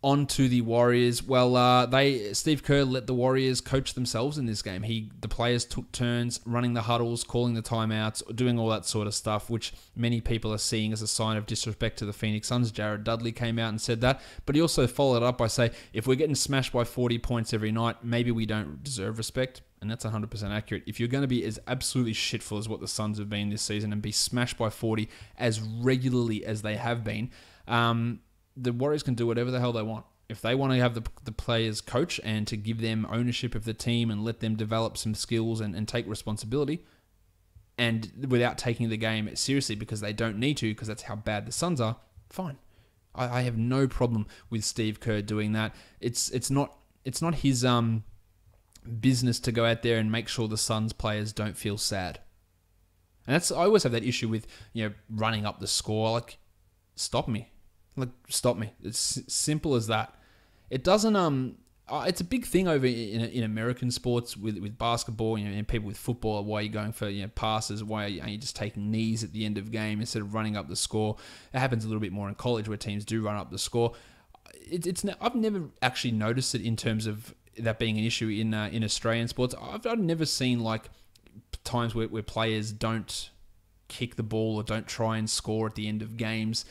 On to the Warriors. Well, Steve Kerr let the Warriors coach themselves in this game. The players took turns running the huddles, calling the timeouts, doing all that sort of stuff, which many people are seeing as a sign of disrespect to the Phoenix Suns. Jared Dudley came out and said that, but he also followed up by saying, if we're getting smashed by 40 points every night, maybe we don't deserve respect. And that's 100% accurate. If you're going to be as absolutely shitful as what the Suns have been this season and be smashed by 40 as regularly as they have been, the Warriors can do whatever the hell they want. If they want to have the players coach and to give them ownership of the team and let them develop some skills and take responsibility, and without taking the game seriously because they don't need to, because that's how bad the Suns are, fine. I have no problem with Steve Kerr doing that. It's not his business to go out there and make sure the Suns players don't feel sad. And I always have that issue with, running up the score. Like, stop me. It's simple as that. It doesn't, it's a big thing over in American sports with basketball, and people with football. Why are you going for, passes? Why are you just taking knees at the end of game instead of running up the score? It happens a little bit more in college where teams do run up the score. I've never actually noticed it in terms of that being an issue in Australian sports. I've never seen like times where players don't kick the ball or don't try and score at the end of games,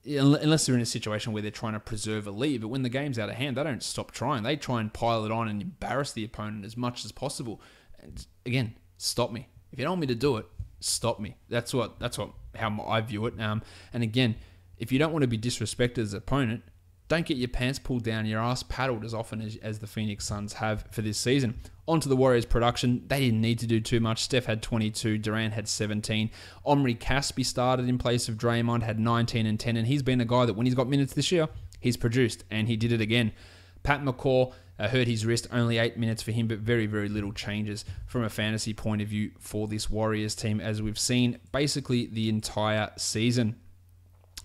unless they're in a situation where they're trying to preserve a lead. But when the game's out of hand, they don't stop trying. They try and pile it on and embarrass the opponent as much as possible. And again, stop me. If you don't want me to do it, stop me. That's how I view it. And again, if you don't want to be disrespected as an opponent, don't get your pants pulled down, your ass paddled as often as the Phoenix Suns have for this season. On to the Warriors' production. They didn't need to do too much. Steph had 22. Durant had 17. Omri Caspi started in place of Draymond, had 19 and 10. And he's been a guy that when he's got minutes this year, he's produced. And he did it again. Pat McCaw hurt his wrist. Only 8 minutes for him, but very, very little changes from a fantasy point of view for this Warriors team, as we've seen basically the entire season.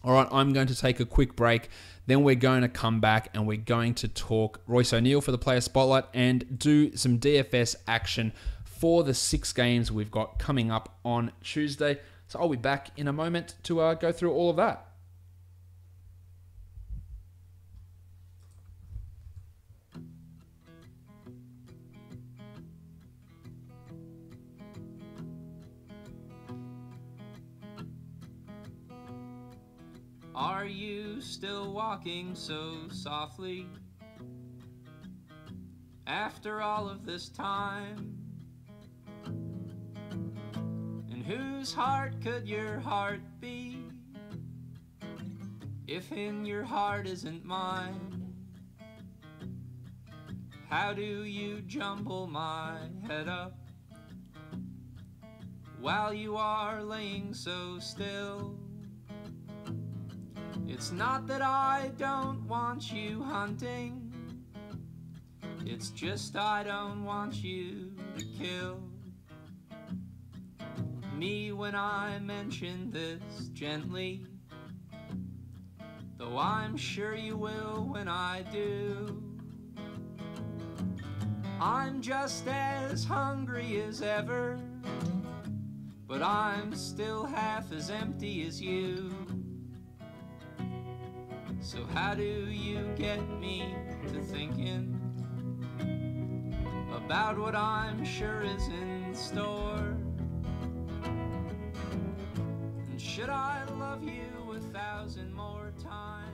All right, I'm going to take a quick break. Then we're going to come back and we're going to talk Royce O'Neale for the player spotlight and do some DFS action for the 6 games we've got coming up on Tuesday. So I'll be back in a moment to go through all of that. Are you still walking so softly after all of this time? And whose heart could your heart be if in your heart isn't mine? How do you jumble my head up while you are laying so still? It's not that I don't want you hunting, it's just I don't want you to kill me when I mention this gently, though I'm sure you will when I do. I'm just as hungry as ever, but I'm still half as empty as you. So how do you get me to thinking about what I'm sure is in store? And should I love you 1,000 more times?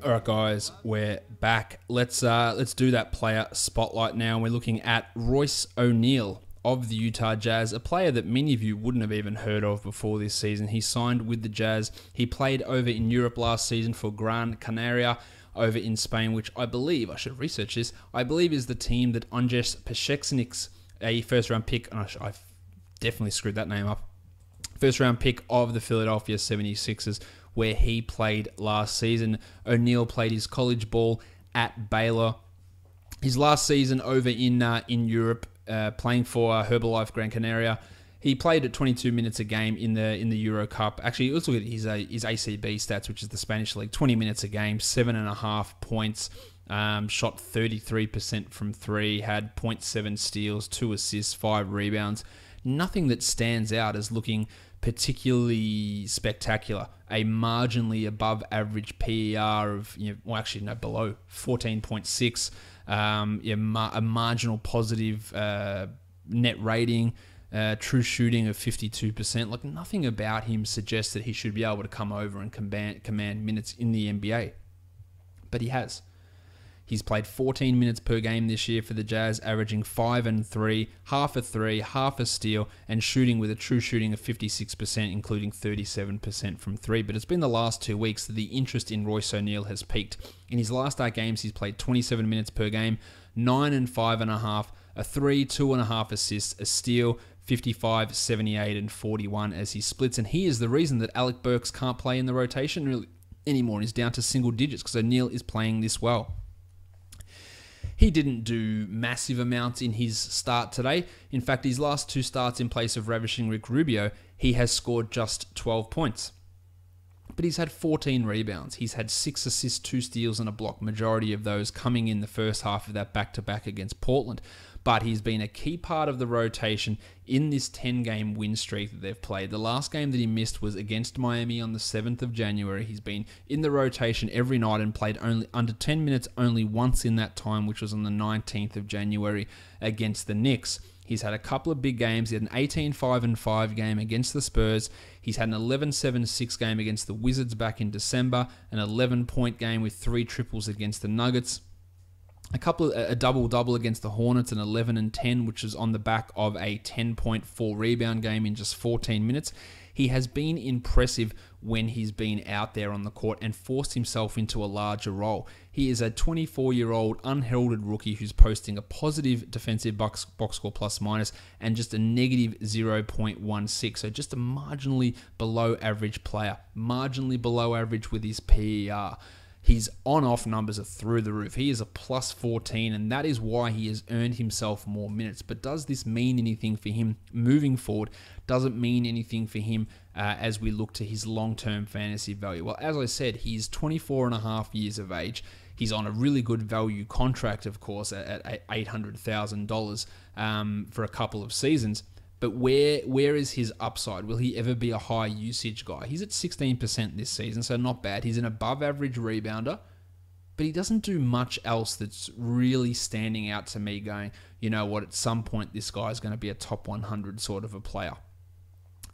All right, guys, we're back. Let's do that player spotlight now. We're looking at Royce O'Neale of the Utah Jazz, a player that many of you wouldn't have even heard of before this season. He signed with the Jazz. He played over in Europe last season for Gran Canaria over in Spain, which I believe, I should research this, I believe is the team that Andres Pešečnik's, a first-round pick, and I've definitely screwed that name up, first-round pick of the Philadelphia 76ers, where he played last season. O'Neal played his college ball at Baylor. His last season over in Europe, playing for Herbalife Gran Canaria, he played at 22 minutes a game in the Euro Cup. Actually, let's look at his ACB stats, which is the Spanish league. 20 minutes a game, 7.5 points, shot 33% from three, had 0.7 steals, 2 assists, 5 rebounds. Nothing that stands out as looking particularly spectacular. A marginally above average PER of, below 14.6. A marginal positive net rating, true shooting of 52%. Like, nothing about him suggests that he should be able to come over and command minutes in the NBA. But he has. He's played 14 minutes per game this year for the Jazz, averaging 5 and 3, half a three, half a steal, and shooting with a true shooting of 56%, including 37% from three. But it's been the last 2 weeks that the interest in Royce O'Neale has peaked. In his last 8 games, he's played 27 minutes per game, 9 and 5.5, a 3, 2.5 assists, a steal, 55, 78, and 41 as he splits. And he is the reason that Alec Burks can't play in the rotation really anymore. He's down to single digits because O'Neale is playing this well. He didn't do massive amounts in his start today. In fact, his last 2 starts in place of ravishing Rick Rubio, he has scored just 12 points. But he's had 14 rebounds. He's had 6 assists, 2 steals, and a block, majority of those coming in the first half of that back-to-back against Portland. But he's been a key part of the rotation in this 10-game win streak that they've played. The last game that he missed was against Miami on the 7th of January. He's been in the rotation every night and played only under 10 minutes only once in that time, which was on the 19th of January against the Knicks. He's had a couple of big games. He had an 18-5-5 game against the Spurs. He's had an 11-7-6 game against the Wizards back in December, an 11-point game with 3 triples against the Nuggets. A double-double against the Hornets, an 11 and 10, which is on the back of a 10.4 rebound game in just 14 minutes. He has been impressive when he's been out there on the court and forced himself into a larger role. He is a 24-year-old unheralded rookie who's posting a positive defensive box score plus minus and just a negative 0.16. So just a marginally below average player, marginally below average with his PER. His on-off numbers are through the roof. He is a plus 14, and that is why he has earned himself more minutes. But does this mean anything for him moving forward? Does it mean anything for him as we look to his long-term fantasy value? Well, as I said, he's 24 and a half years of age. He's on a really good value contract, of course, at $800,000 for a couple of seasons. But where is his upside? Will he ever be a high usage guy? He's at 16% this season, so not bad. He's an above average rebounder, but he doesn't do much else that's really standing out to me going, you know what, at some point this guy's going to be a top 100 sort of a player.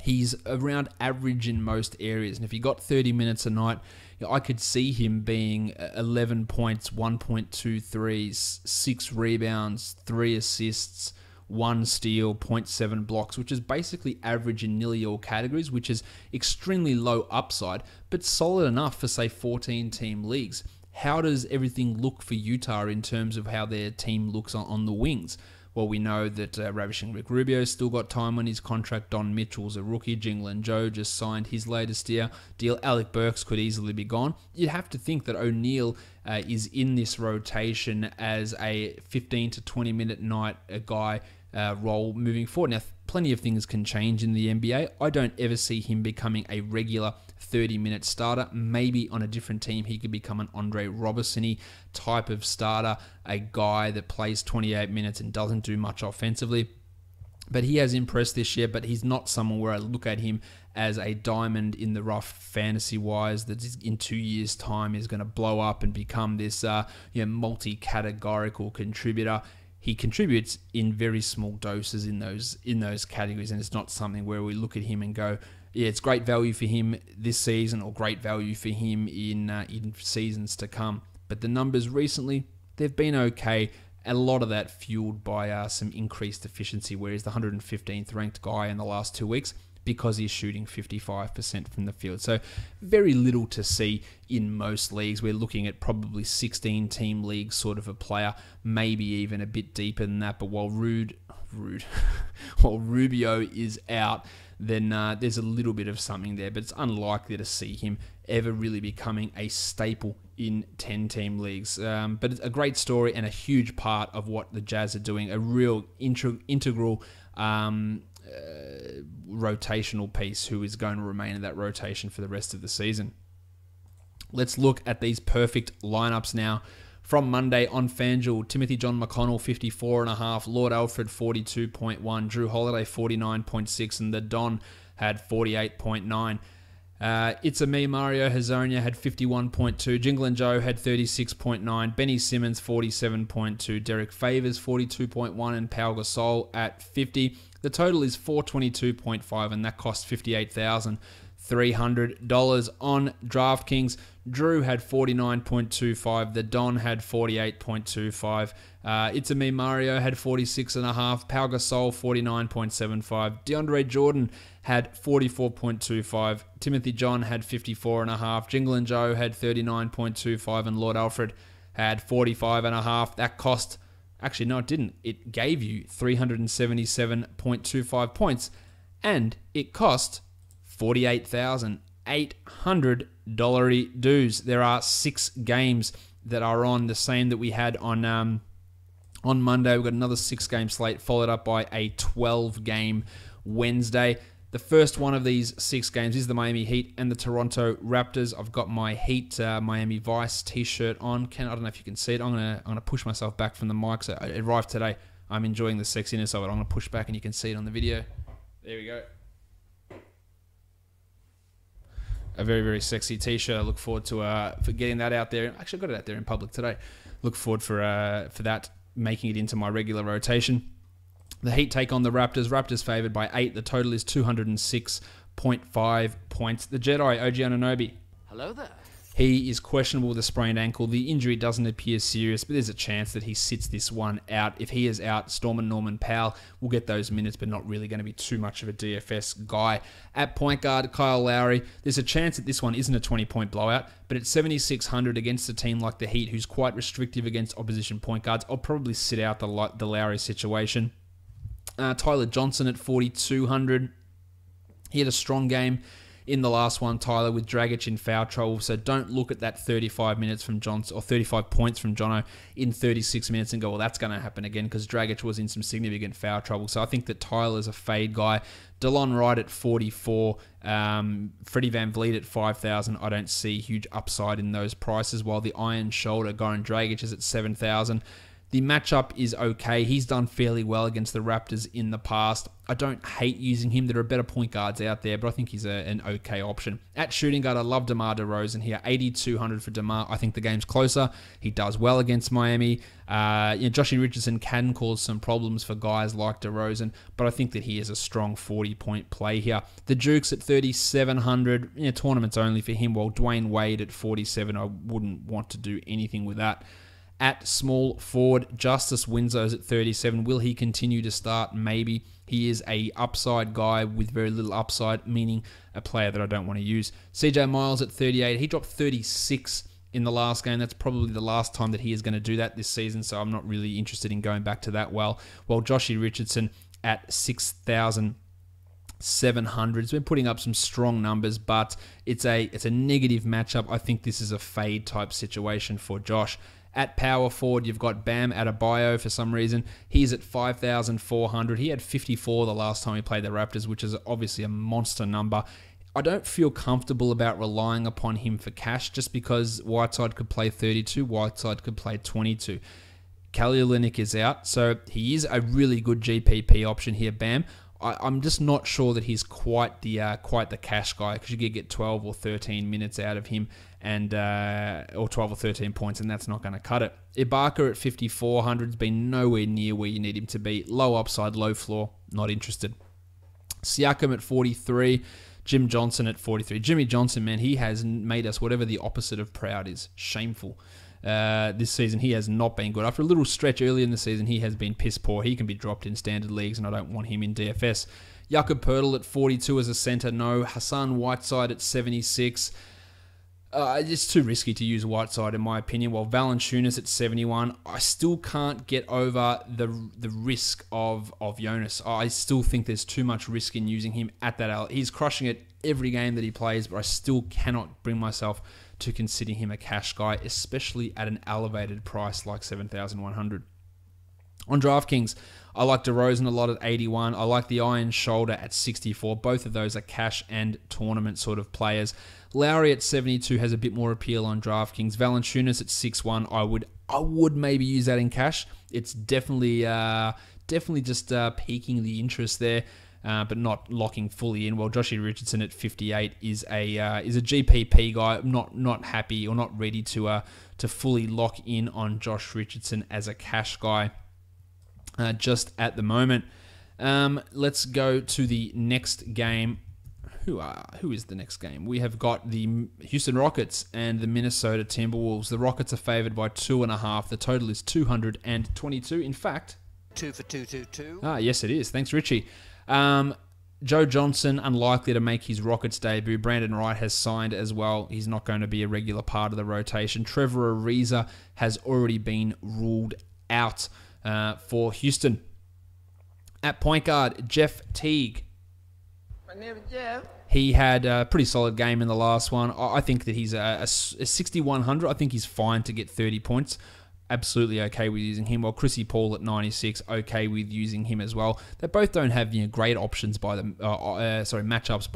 He's around average in most areas, and if he got 30 minutes a night, I could see him being 11 points, 1.2 threes, 6 rebounds, 3 assists, 1 steal, 0.7 blocks, which is basically average in nearly all categories, which is extremely low upside, but solid enough for, say, 14-team leagues. How does everything look for Utah in terms of how their team looks on the wings? Well, we know that ravishing Rick Rubio's still got time on his contract. Don Mitchell's a rookie. Jinglen Joe just signed his latest deal. Alec Burks could easily be gone. You'd have to think that O'Neal is in this rotation as a 15 to 20 minute night guy role moving forward. Now, plenty of things can change in the NBA. I don't ever see him becoming a regular 30-minute starter. Maybe on a different team, he could become an Andre Robertson-y type of starter, a guy that plays 28 minutes and doesn't do much offensively. But he has impressed this year, but he's not someone where I look at him as a diamond in the rough fantasy-wise that in 2 years' time is going to blow up and become this multi-categorical contributor. He contributes in very small doses in those categories, and it's not something where we look at him and go, yeah, it's great value for him this season or great value for him in seasons to come. But the numbers recently, they've been okay, A lot of that fueled by some increased efficiency, where he's the 115th ranked guy in the last 2 weeks because he's shooting 55% from the field. So very little to see in most leagues. We're looking at probably 16-team league sort of a player, maybe even a bit deeper than that. But while while Rubio is out, then there's a little bit of something there, but it's unlikely to see him ever really becoming a staple in 10-team leagues. But it's a great story and a huge part of what the Jazz are doing, a real integral rotational piece who is going to remain in that rotation for the rest of the season. Let's look at these perfect lineups now. From Monday on Fanjul, Timothy John McConnell, 54.5, Lord Alfred, 42.1, Drew Holiday, 49.6, and the Don had 48.9. Itsa Me, Mario Hezonja had 51.2, Jingle and Joe had 36.9, Benny Simmons, 47.2, Derek Favors, 42.1, and Pau Gasol at 50. The total is 422.5, and that cost $58,300 on DraftKings. Drew had 49.25. The Don had 48.25. Itsa Me Mario had 46.5. Pau Gasol 49.75. DeAndre Jordan had 44.25. Timothy John had 54.5. Jingle and Joe had 39.25. And Lord Alfred had 45.5. That cost... Actually, no, it didn't. It gave you 377.25 points. And it cost $48,800 dues. There are 6 games that are on, the same that we had on Monday. We've got another 6-game slate followed up by a 12-game Wednesday. The first one of these 6 games is the Miami Heat and the Toronto Raptors. I've got my Heat Miami Vice t-shirt on. I don't know if you can see it. I'm gonna push myself back from the mic. So it arrived today. I'm enjoying the sexiness of it. I'm gonna push back and you can see it on the video. There we go. A very, very sexy t-shirt. I look forward to for getting that out there. Actually, I got it out there in public today. Look forward for that, making it into my regular rotation. The Heat take on the Raptors. Raptors favored by 8. The total is 206.5 points. The Jedi, OG Anunoby. Hello there. He is questionable with a sprained ankle. The injury doesn't appear serious, but there's a chance that he sits this one out. If he is out, Storm and Norman Powell will get those minutes, but not really going to be too much of a DFS guy. At point guard, Kyle Lowry. There's a chance that this one isn't a 20-point blowout, but at 7,600 against a team like the Heat, who's quite restrictive against opposition point guards, I'll probably sit out the Lowry situation. Tyler Johnson at 4,200. He had a strong game in the last one, Tyler, with Dragic in foul trouble. So don't look at that 35 minutes from Johnson or 35 points from Jono in 36 minutes and go, well, that's going to happen again, because Dragic was in some significant foul trouble. So I think that Tyler's a fade guy. DeLon Wright at 44. Freddie Van Vliet at 5,000. I don't see huge upside in those prices, while the Iron Shoulder Goran Dragic is at 7,000. The matchup is okay. He's done fairly well against the Raptors in the past. I don't hate using him. There are better point guards out there, but I think he's an okay option. At shooting guard, I love DeMar DeRozan here. 8,200 for DeMar. I think the game's closer. He does well against Miami. Joshie Richardson can cause some problems for guys like DeRozan, but I think that he is a strong 40-point play here. The Jukes at 3,700. Tournaments only for him, while Dwayne Wade at 47. I wouldn't want to do anything with that. At small forward, Justice Winslow's at 37. Will he continue to start? Maybe. He is a upside guy with very little upside, meaning a player that I don't want to use. CJ Miles at 38. He dropped 36 in the last game. That's probably the last time that he is going to do that this season, so I'm not really interested in going back to that well. While Joshie Richardson at 6,700. He's been putting up some strong numbers, but it's a negative matchup. I think this is a fade type situation for Josh. At power forward, you've got Bam Adebayo for some reason. He's at 5,400. He had 54 the last time he played the Raptors, which is obviously a monster number. I don't feel comfortable about relying upon him for cash, just because Whiteside could play 32, Whiteside could play 22. Kelly Olynyk is out, so he is a really good GPP option here, Bam. I'm just not sure that he's quite the cash guy, because you could get 12 or 13 minutes out of him, and or 12 or 13 points, and that's not going to cut it. Ibaka at 5,400 has been nowhere near where you need him to be. Low upside, low floor, not interested. Siakam at 43, Jim Johnson at 43. Jimmy Johnson, man, he has made us whatever the opposite of proud is. Shameful. this season. He has not been good. After a little stretch early in the season, he has been piss poor. He can be dropped in standard leagues, and I don't want him in DFS. Jakob Poeltl at 42 as a centre, no. Hassan Whiteside at 76. It's too risky to use Whiteside in my opinion. While Valanciunas at 71, I still can't get over the risk of Jonas. I still think there's too much risk in using him at that. He's crushing it every game that he plays, but I still cannot bring myself to consider him a cash guy, especially at an elevated price like 7,100. On DraftKings, I like DeRozan a lot at 81. I like the Iron Shoulder at 64. Both of those are cash and tournament sort of players. Lowry at 72 has a bit more appeal on DraftKings. Valanciunas at 6-1, I would maybe use that in cash. It's definitely just piquing the interest there, but not locking fully in. While Joshie Richardson at 58 is a GPP guy. I'm not happy or not ready to fully lock in on Josh Richardson as a cash guy just at the moment. Let's go to the next game. Who is the next game? We have got the Houston Rockets and the Minnesota Timberwolves. The Rockets are favored by 2.5. The total is 222. In fact, 2 for 222. Yes, it is. Thanks, Richie. Joe Johnson, unlikely to make his Rockets debut. Brandon Wright has signed as well. He's not going to be a regular part of the rotation. Trevor Ariza has already been ruled out for Houston. At point guard, Jeff Teague. My name is Jeff. He had a pretty solid game in the last one. I think that he's a 6,100. I think he's fine to get 30 points. Absolutely okay with using him. While Chrissy Paul at 96, okay with using him as well. They both don't have great options by the matchups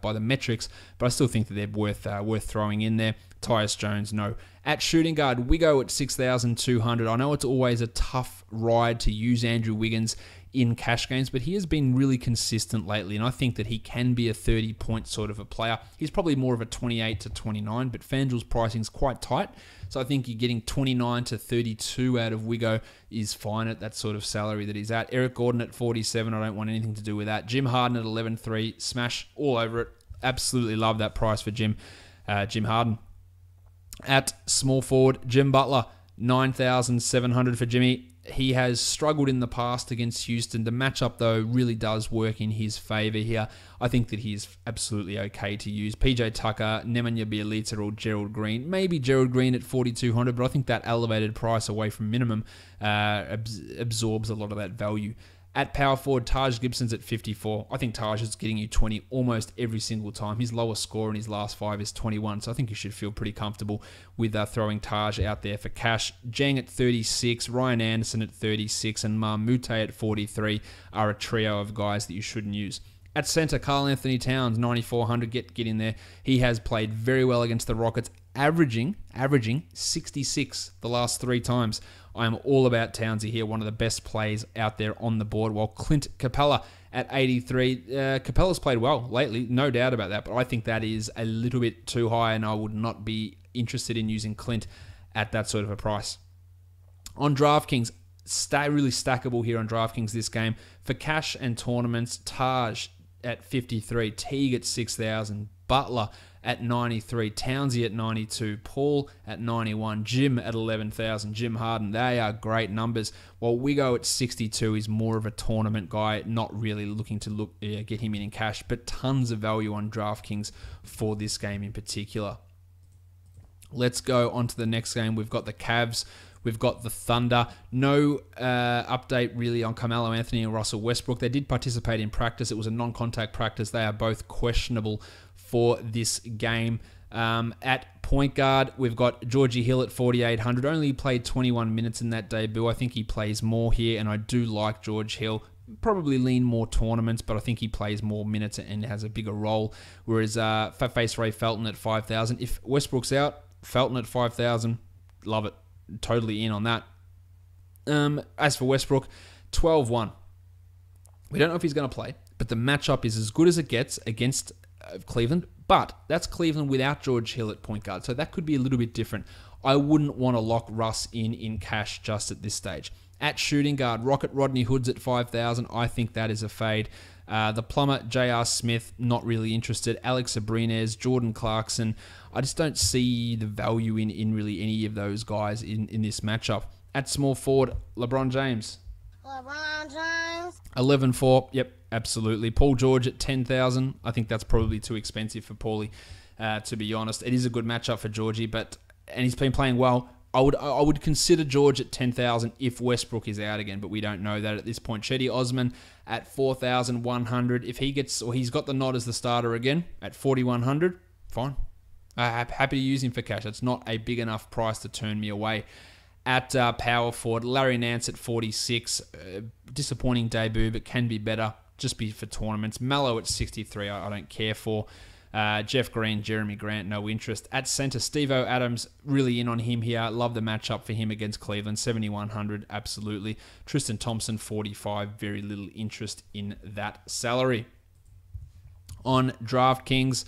by the metrics, but I still think that they're worth throwing in there. Tyus Jones, no. At shooting guard, Wiggo at 6,200. I know it's always a tough ride to use Andrew Wiggins in cash games, but he has been really consistent lately, and I think that he can be a 30-point sort of a player. He's probably more of a 28 to 29, but Fanjul's pricing is quite tight, so I think you're getting 29 to 32 out of Wiggo is fine at that sort of salary that he's at. Eric Gordon at 47, I don't want anything to do with that. Jim Harden at 11.3, smash all over it. Absolutely love that price for Jim Harden. At small forward, Jim Butler, 9,700 for Jimmy. He has struggled in the past against Houston. The matchup, though, really does work in his favor here. I think that he is absolutely okay to use. PJ Tucker, Nemanja Bjelica, or Gerald Green. Maybe Gerald Green at 4,200, but I think that elevated price away from minimum absorbs a lot of that value. At power forward, Taj Gibson's at 54. I think Taj is getting you 20 almost every single time. His lowest score in his last 5 is 21, so I think you should feel pretty comfortable with throwing Taj out there for cash. Jang at 36, Ryan Anderson at 36, and Marmute at 43 are a trio of guys that you shouldn't use. At center, Karl Anthony Towns, 9,400. Get in there. He has played very well against the Rockets, averaging 66 the last 3 times. I am all about Townsy here, one of the best plays out there on the board, while Clint Capella at 83. Capella's played well lately, no doubt about that, but I think that is a little bit too high, and I would not be interested in using Clint at that sort of a price. On DraftKings, really stackable here on DraftKings this game. For cash and tournaments, Taj at 53, Teague at 6,000, Butler at 93, Townsy at 92, Paul at 91, Jim at 11,000, Jim Harden. They are great numbers. While Wiggo at 62 is more of a tournament guy, not really looking to get him in cash, but tons of value on DraftKings for this game in particular. Let's go on to the next game. We've got the Cavs. We've got the Thunder. No update really on Carmelo Anthony and Russell Westbrook. They did participate in practice. It was a non-contact practice. They are both questionable for this game. At point guard, we've got Georgie Hill at 4,800. Only played 21 minutes in that debut. I think he plays more here, and I do like George Hill. Probably lean more tournaments, but I think he plays more minutes and has a bigger role. Whereas Fat Face Ray Felton at 5,000. If Westbrook's out, Felton at 5,000. Love it. Totally in on that. As for Westbrook, 12-1. We don't know if he's going to play, but the matchup is as good as it gets against Cleveland, but that's Cleveland without George Hill at point guard, so that could be a little bit different. I wouldn't want to lock Russ in cash just at this stage. At shooting guard, Rocket Rodney Hood's at 5,000. I think that is a fade. The plumber, J.R. Smith, not really interested. Alex Abrines, Jordan Clarkson. I just don't see the value in really any of those guys in this matchup. At small forward, LeBron James. 11-4. Yep, absolutely. Paul George at 10,000. I think that's probably too expensive for Paulie, to be honest. It is a good matchup for Georgie, and he's been playing well. I would consider George at 10,000 if Westbrook is out again, but we don't know that at this point. Cedi Osman at 4,100. If he's got the nod as the starter again at 4,100, fine. Happy to use him for cash. It's not a big enough price to turn me away. At power forward, Larry Nance at 46. Disappointing debut, but can be better. Just be for tournaments. Mallow at 63, I don't care for. Jeff Green, Jeremy Grant, no interest. At centre, Steve-O Adams, really in on him here. Love the matchup for him against Cleveland. 7,100, absolutely. Tristan Thompson, 45. Very little interest in that salary. On DraftKings,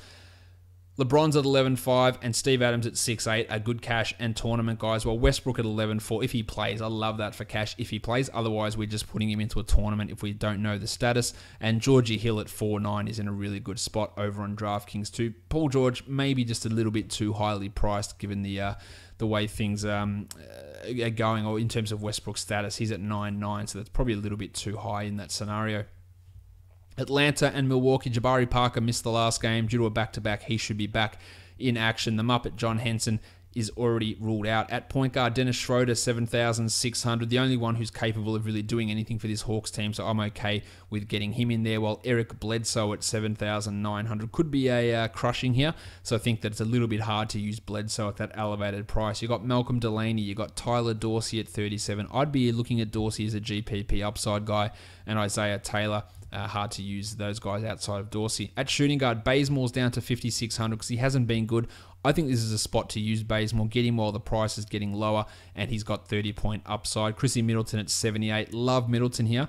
LeBron's at 11.5 and Steve Adams at 6.8 are good cash and tournament guys. Well, Westbrook at 11.4 if he plays. I love that for cash if he plays. Otherwise, we're just putting him into a tournament if we don't know the status. And Georgie Hill at 4.9 is in a really good spot over on DraftKings too. Paul George maybe just a little bit too highly priced given the way things are going, or in terms of Westbrook's status. He's at 9.9, so that's probably a little bit too high in that scenario. Atlanta and Milwaukee, Jabari Parker missed the last game due to a back-to-back. He should be back in action. The Muppet John Henson is already ruled out. At point guard, Dennis Schroeder, 7,600. The only one who's capable of really doing anything for this Hawks team, so I'm okay with getting him in there. While Eric Bledsoe at 7,900 could be a crushing here. So I think that it's a little bit hard to use Bledsoe at that elevated price. You got Malcolm Delaney, you got Tyler Dorsey at 37. I'd be looking at Dorsey as a GPP upside guy, and Isaiah Taylor. Hard to use those guys outside of Dorsey. At shooting guard, Bazemore's down to 5,600 because he hasn't been good. I think this is a spot to use Bazemore. Get him while the price is getting lower, and he's got 30-point upside. Chrissy Middleton at 78. Love Middleton here.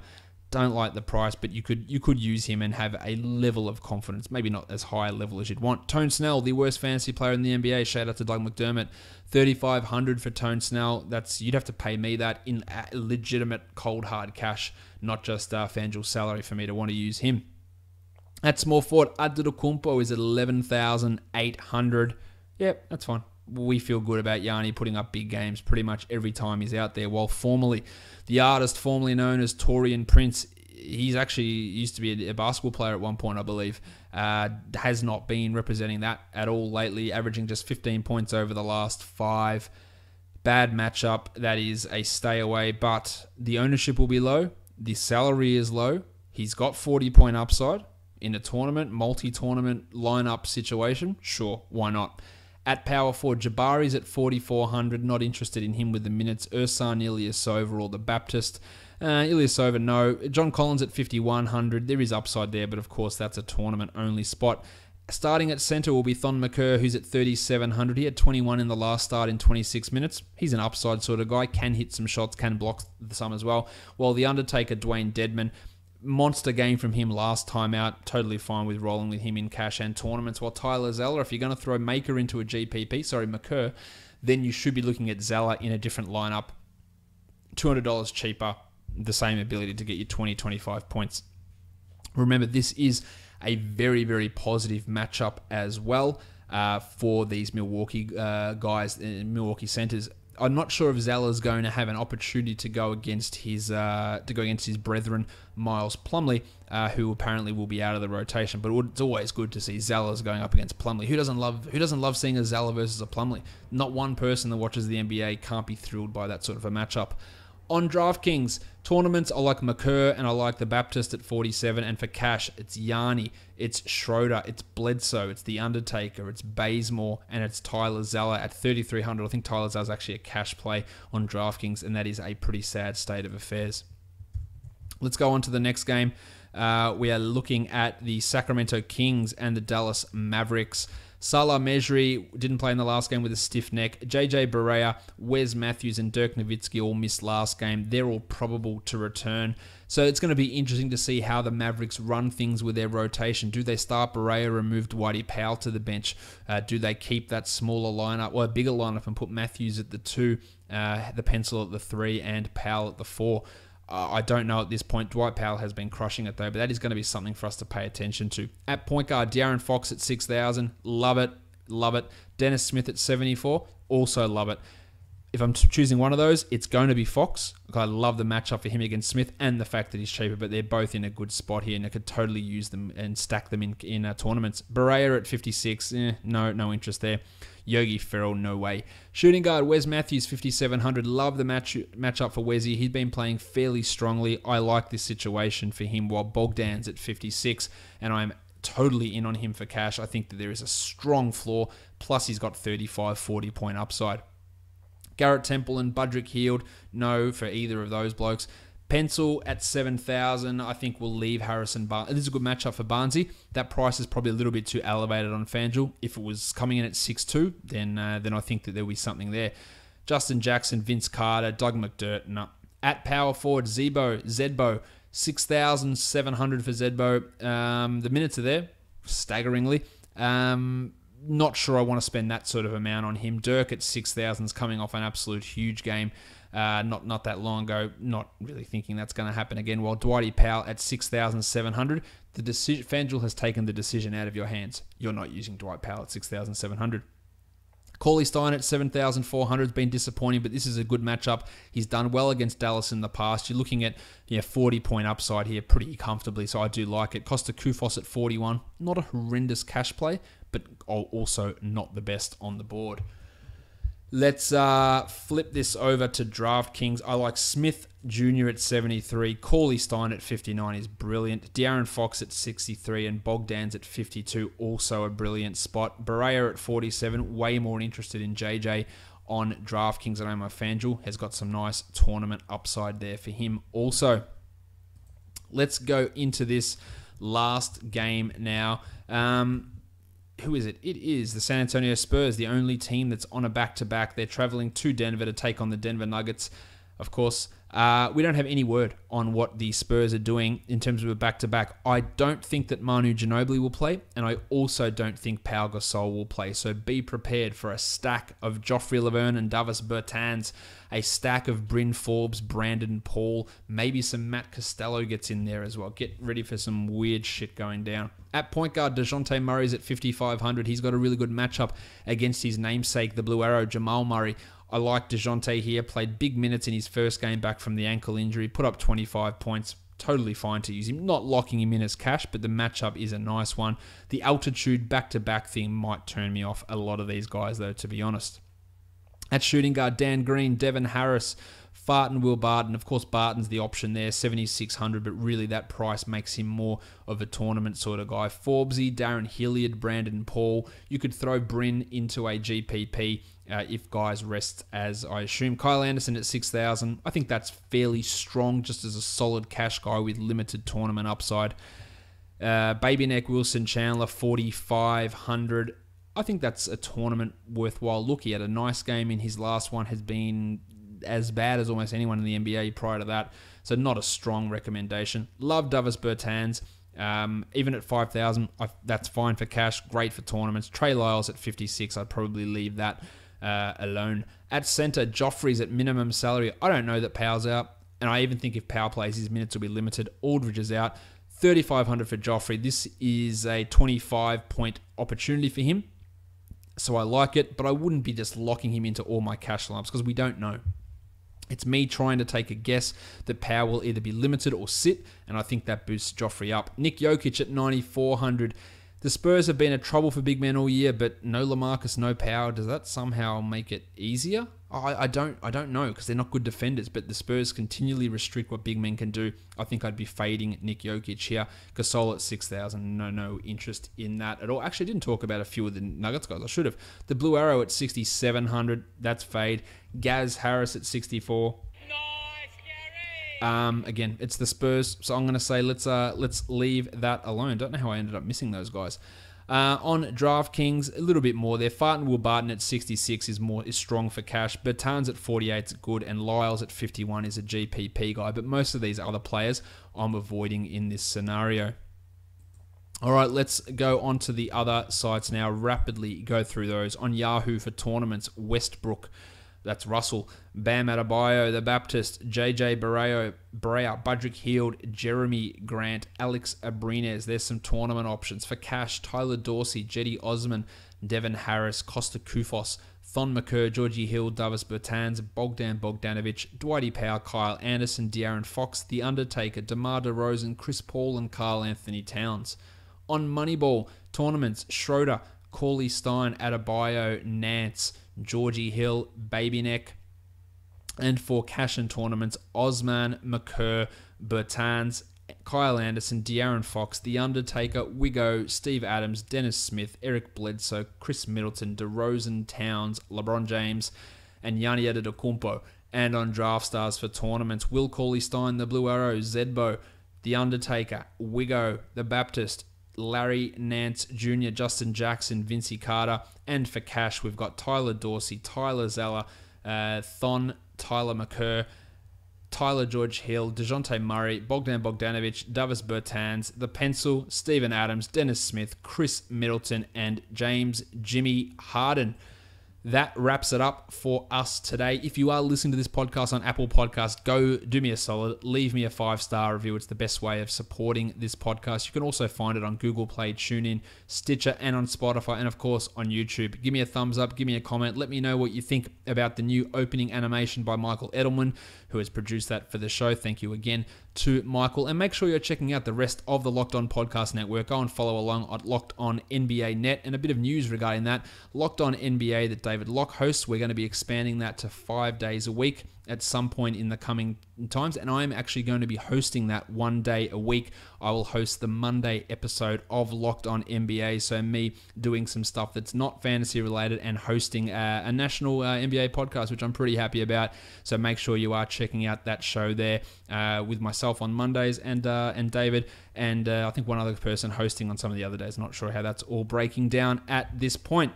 Don't like the price, but you could use him and have a level of confidence. Maybe not as high a level as you'd want. Tone Snell, the worst fantasy player in the NBA. Shout out to Doug McDermott. 3,500 for Tone Snell. You'd have to pay me that in legitimate cold hard cash, not just Fanjul salary for me to want to use him. At small forward, Antetokounmpo is at 11,800. Yep, that's fine. We feel good about Yanni putting up big games pretty much every time he's out there. While the artist formerly known as Torian Prince, he's actually used to be a basketball player at one point, I believe, has not been representing that at all lately, averaging just 15 points over the last 5. Bad matchup. That is a stay away, but the ownership will be low. The salary is low. He's got 40-point upside in a tournament, multi-tournament lineup situation. Sure, why not? At power forward, Jabari's at 4,400. Not interested in him with the minutes. Ersan Ilyasova or the Baptist. Ilyasova, no. John Collins at 5,100. There is upside there, but of course that's a tournament-only spot. Starting at center will be Thon McCurr, who's at 3,700. He had 21 in the last start in 26 minutes. He's an upside sort of guy. Can hit some shots, can block some as well. While the Undertaker, Dwayne Dedman, monster game from him last time out. Totally fine with rolling with him in cash and tournaments. While Tyler Zeller, if you're going to throw Maker into a McCurr, then you should be looking at Zeller in a different lineup. $200 cheaper, the same ability to get you 20, 25 points. Remember, this is a very, very positive matchup as well for these Milwaukee guys, Milwaukee centers. I'm not sure if Zeller's going to have an opportunity to go against his brethren, Miles Plumlee, who apparently will be out of the rotation. But it's always good to see Zeller's going up against Plumlee. Who doesn't love seeing a Zeller versus a Plumlee? Not one person that watches the NBA can't be thrilled by that sort of a matchup. On DraftKings, tournaments, I like McCurr and I like the Baptist at 47. And for cash, it's Yanni, it's Schroeder, it's Bledsoe, it's The Undertaker, it's Bazemore, and it's Tyler Zeller at 3,300. I think Tyler Zeller's actually a cash play on DraftKings, and that is a pretty sad state of affairs. Let's go on to the next game. We are looking at the Sacramento Kings and the Dallas Mavericks. Salah Mejri didn't play in the last game with a stiff neck. JJ Barea, Wes Matthews, and Dirk Nowitzki all missed last game. They're all probable to return. So it's going to be interesting to see how the Mavericks run things with their rotation. Do they start Barea, remove Dwighty Powell to the bench? Do they keep that smaller lineup, or a bigger lineup, and put Matthews at the 2, the pencil at the 3, and Powell at the 4? I don't know at this point. Dwight Powell has been crushing it though, but that is going to be something for us to pay attention to. At point guard, De'Aaron Fox at 6,000. Love it. Love it. Dennis Smith at 74. Also love it. If I'm choosing one of those, it's going to be Fox. I love the matchup for him against Smith and the fact that he's cheaper, but they're both in a good spot here, and I could totally use them and stack them in tournaments. Barea at 56, no interest there. Yogi Ferrell, no way. Shooting guard, Wes Matthews, 5,700. Love the matchup for Wesy. He's been playing fairly strongly. I like this situation for him, while Bogdan's at 56, and I'm totally in on him for cash. I think that there is a strong floor, plus he's got 35, 40 point upside. Garrett Temple and Budrick Hield, no for either of those blokes. Pencil at 7,000, I think we'll leave Harrison Barnes. This is a good matchup for Barnesy. That price is probably a little bit too elevated on Fanjul. If it was coming in at 6'2", then I think that there'll be something there. Justin Jackson, Vince Carter, Doug McDirt, no. At power forward, Zedbo, 6,700 for Zedbo. The minutes are there, staggeringly. Not sure I want to spend that sort of amount on him. Dirk at 6,000 is coming off an absolute huge game not that long ago. Not really thinking that's going to happen again. While Dwighty Powell at 6,700, Fanjul has taken the decision out of your hands. You're not using Dwight Powell at 6,700. Cauley Stein at 7,400 has been disappointing, but this is a good matchup. He's done well against Dallas in the past. You're looking at 40-point upside here pretty comfortably, so I do like it. Costa Koufos at 41. Not a horrendous cash play, but also not the best on the board. Let's flip this over to DraftKings. I like Smith Jr. at 73. Cauley Stein at 59 is brilliant. De'Aaron Fox at 63 and Bogdan's at 52. Also a brilliant spot. Barea at 47. Way more interested in JJ on DraftKings. I know my Fanjul has got some nice tournament upside there for him also. Let's go into this last game now. Who is it? It is the San Antonio Spurs, the only team that's on a back-to-back. They're traveling to Denver to take on the Denver Nuggets. Of course, we don't have any word on what the Spurs are doing in terms of a back-to-back. I don't think that Manu Ginobili will play, and I also don't think Pau Gasol will play. So be prepared for a stack of Joffrey Laverne and Davis Bertans, a stack of Bryn Forbes, Brandon Paul, maybe some Matt Costello gets in there as well. Get ready for some weird shit going down. At point guard, DeJounte Murray's at 5,500. He's got a really good matchup against his namesake, the Blue Arrow, Jamal Murray. I like DeJounte here. Played big minutes in his first game back from the ankle injury. Put up 25 points. Totally fine to use him. Not locking him in as cash, but the matchup is a nice one. The altitude back-to-back thing might turn me off a lot of these guys, though, to be honest. At shooting guard, Dan Green, Devin Harris, Farton, Will Barton. Of course, Barton's the option there, 7,600, but really that price makes him more of a tournament sort of guy. Forbesy, Darren Hilliard, Brandon Paul. You could throw Bryn into a GPP if guys rest, as I assume. Kyle Anderson at 6,000. I think that's fairly strong, just as a solid cash guy with limited tournament upside. Baby Neck, Wilson Chandler, 4,500. I think that's a tournament worthwhile look. He had a nice game in his last one, has been as bad as almost anyone in the NBA prior to that, so not a strong recommendation. Love Davis Bertans. Even at 5,000, that's fine for cash, great for tournaments. Trey Lyles at 56, I'd probably leave that alone. At center, Joffrey's at minimum salary. I don't know that Powell's out, and I even think if Powell plays, his minutes will be limited. Aldridge is out. 3,500 for Joffrey. This is a 25-point opportunity for him, so I like it, but I wouldn't be just locking him into all my cash lineups because we don't know. It's me trying to take a guess that Powell will either be limited or sit, and I think that boosts Joffrey up. Nick Jokic at 9,400. The Spurs have been a trouble for big men all year, but no LaMarcus, no Powell. Does that somehow make it easier? I don't know, because they're not good defenders, but the Spurs continually restrict what big men can do. I think I'd be fading Nick Jokic here. Gasol at 6,000, no interest in that at all. Actually, I didn't talk about a few of the Nuggets guys. I should have. The Blue Arrow at 6,700, that's fade. Gaz Harris at 64. Again, it's the Spurs, so I'm going to say let's leave that alone. Don't know how I ended up missing those guys. On DraftKings, a little bit more there. Farton Will Barton at 66 is strong for cash. Bertans at 48 is good, and Lyles at 51 is a GPP guy. But most of these other players I'm avoiding in this scenario. All right, let's go on to the other sites now. Rapidly go through those. On Yahoo for tournaments, Westbrook. That's Russell. Bam Adebayo, The Baptist, JJ Barea, Budrick Hield, Jeremy Grant, Alex Abrines. There's some tournament options. For cash, Tyler Dorsey, Jetty Osman, Devin Harris, Costa Kufos, Thon McCurr, Georgie Hill, Davis Bertans, Bogdan Bogdanovic, Dwighty Powell, Kyle Anderson, De'Aaron Fox, The Undertaker, DeMar DeRozan, Chris Paul, and Karl Anthony Towns. On Moneyball, tournaments, Schroeder, Cauley Stein, Adebayo, Nance, Georgie Hill, Babyneck. And for cash and tournaments, Osman, McCurr, Bertans, Kyle Anderson, De'Aaron Fox, The Undertaker, Wiggo, Steve Adams, Dennis Smith, Eric Bledsoe, Chris Middleton, DeRozan, Towns, LeBron James, and Giannis Antetokounmpo. And on Draft Stars for tournaments, Will Cauley Stein, The Blue Arrow, Zedbo, The Undertaker, Wiggo, The Baptist, Larry Nance Jr., Justin Jackson, Vincey Carter. And for cash, we've got Tyler Dorsey, Tyler Zeller, Thon, Tyler McCurr, Tyler George Hill, DeJounte Murray, Bogdan Bogdanovic, Davis Bertans, The Pencil, Steven Adams, Dennis Smith, Chris Middleton, and James Jimmy Harden. That wraps it up for us today. If you are listening to this podcast on Apple Podcasts, go do me a solid. Leave me a 5-star review. It's the best way of supporting this podcast. You can also find it on Google Play, TuneIn, Stitcher, and on Spotify, and of course on YouTube. Give me a thumbs up. Give me a comment. Let me know what you think about the new opening animation by Michael Edelman, who has produced that for the show. Thank you again to Michael. And make sure you're checking out the rest of the Locked On Podcast Network. Go and follow along at Locked On NBA Net. And a bit of news regarding that. Locked On NBA that David Locke hosts. We're going to be expanding that to 5 days a week at some point in the coming times, and I'm actually going to be hosting that 1 day a week. I will host the Monday episode of Locked On NBA, so me doing some stuff that's not fantasy related and hosting a national NBA podcast, which I'm pretty happy about. So make sure you are checking out that show there with myself on Mondays and David, and I think one other person hosting on some of the other days. Not sure how that's all breaking down at this point.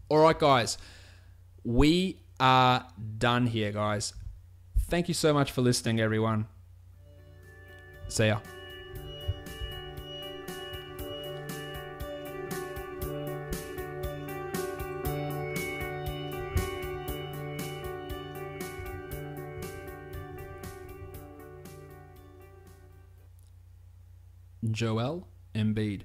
All right, guys, we are done here, guys. Thank you so much for listening, everyone. See ya. Joel Embiid.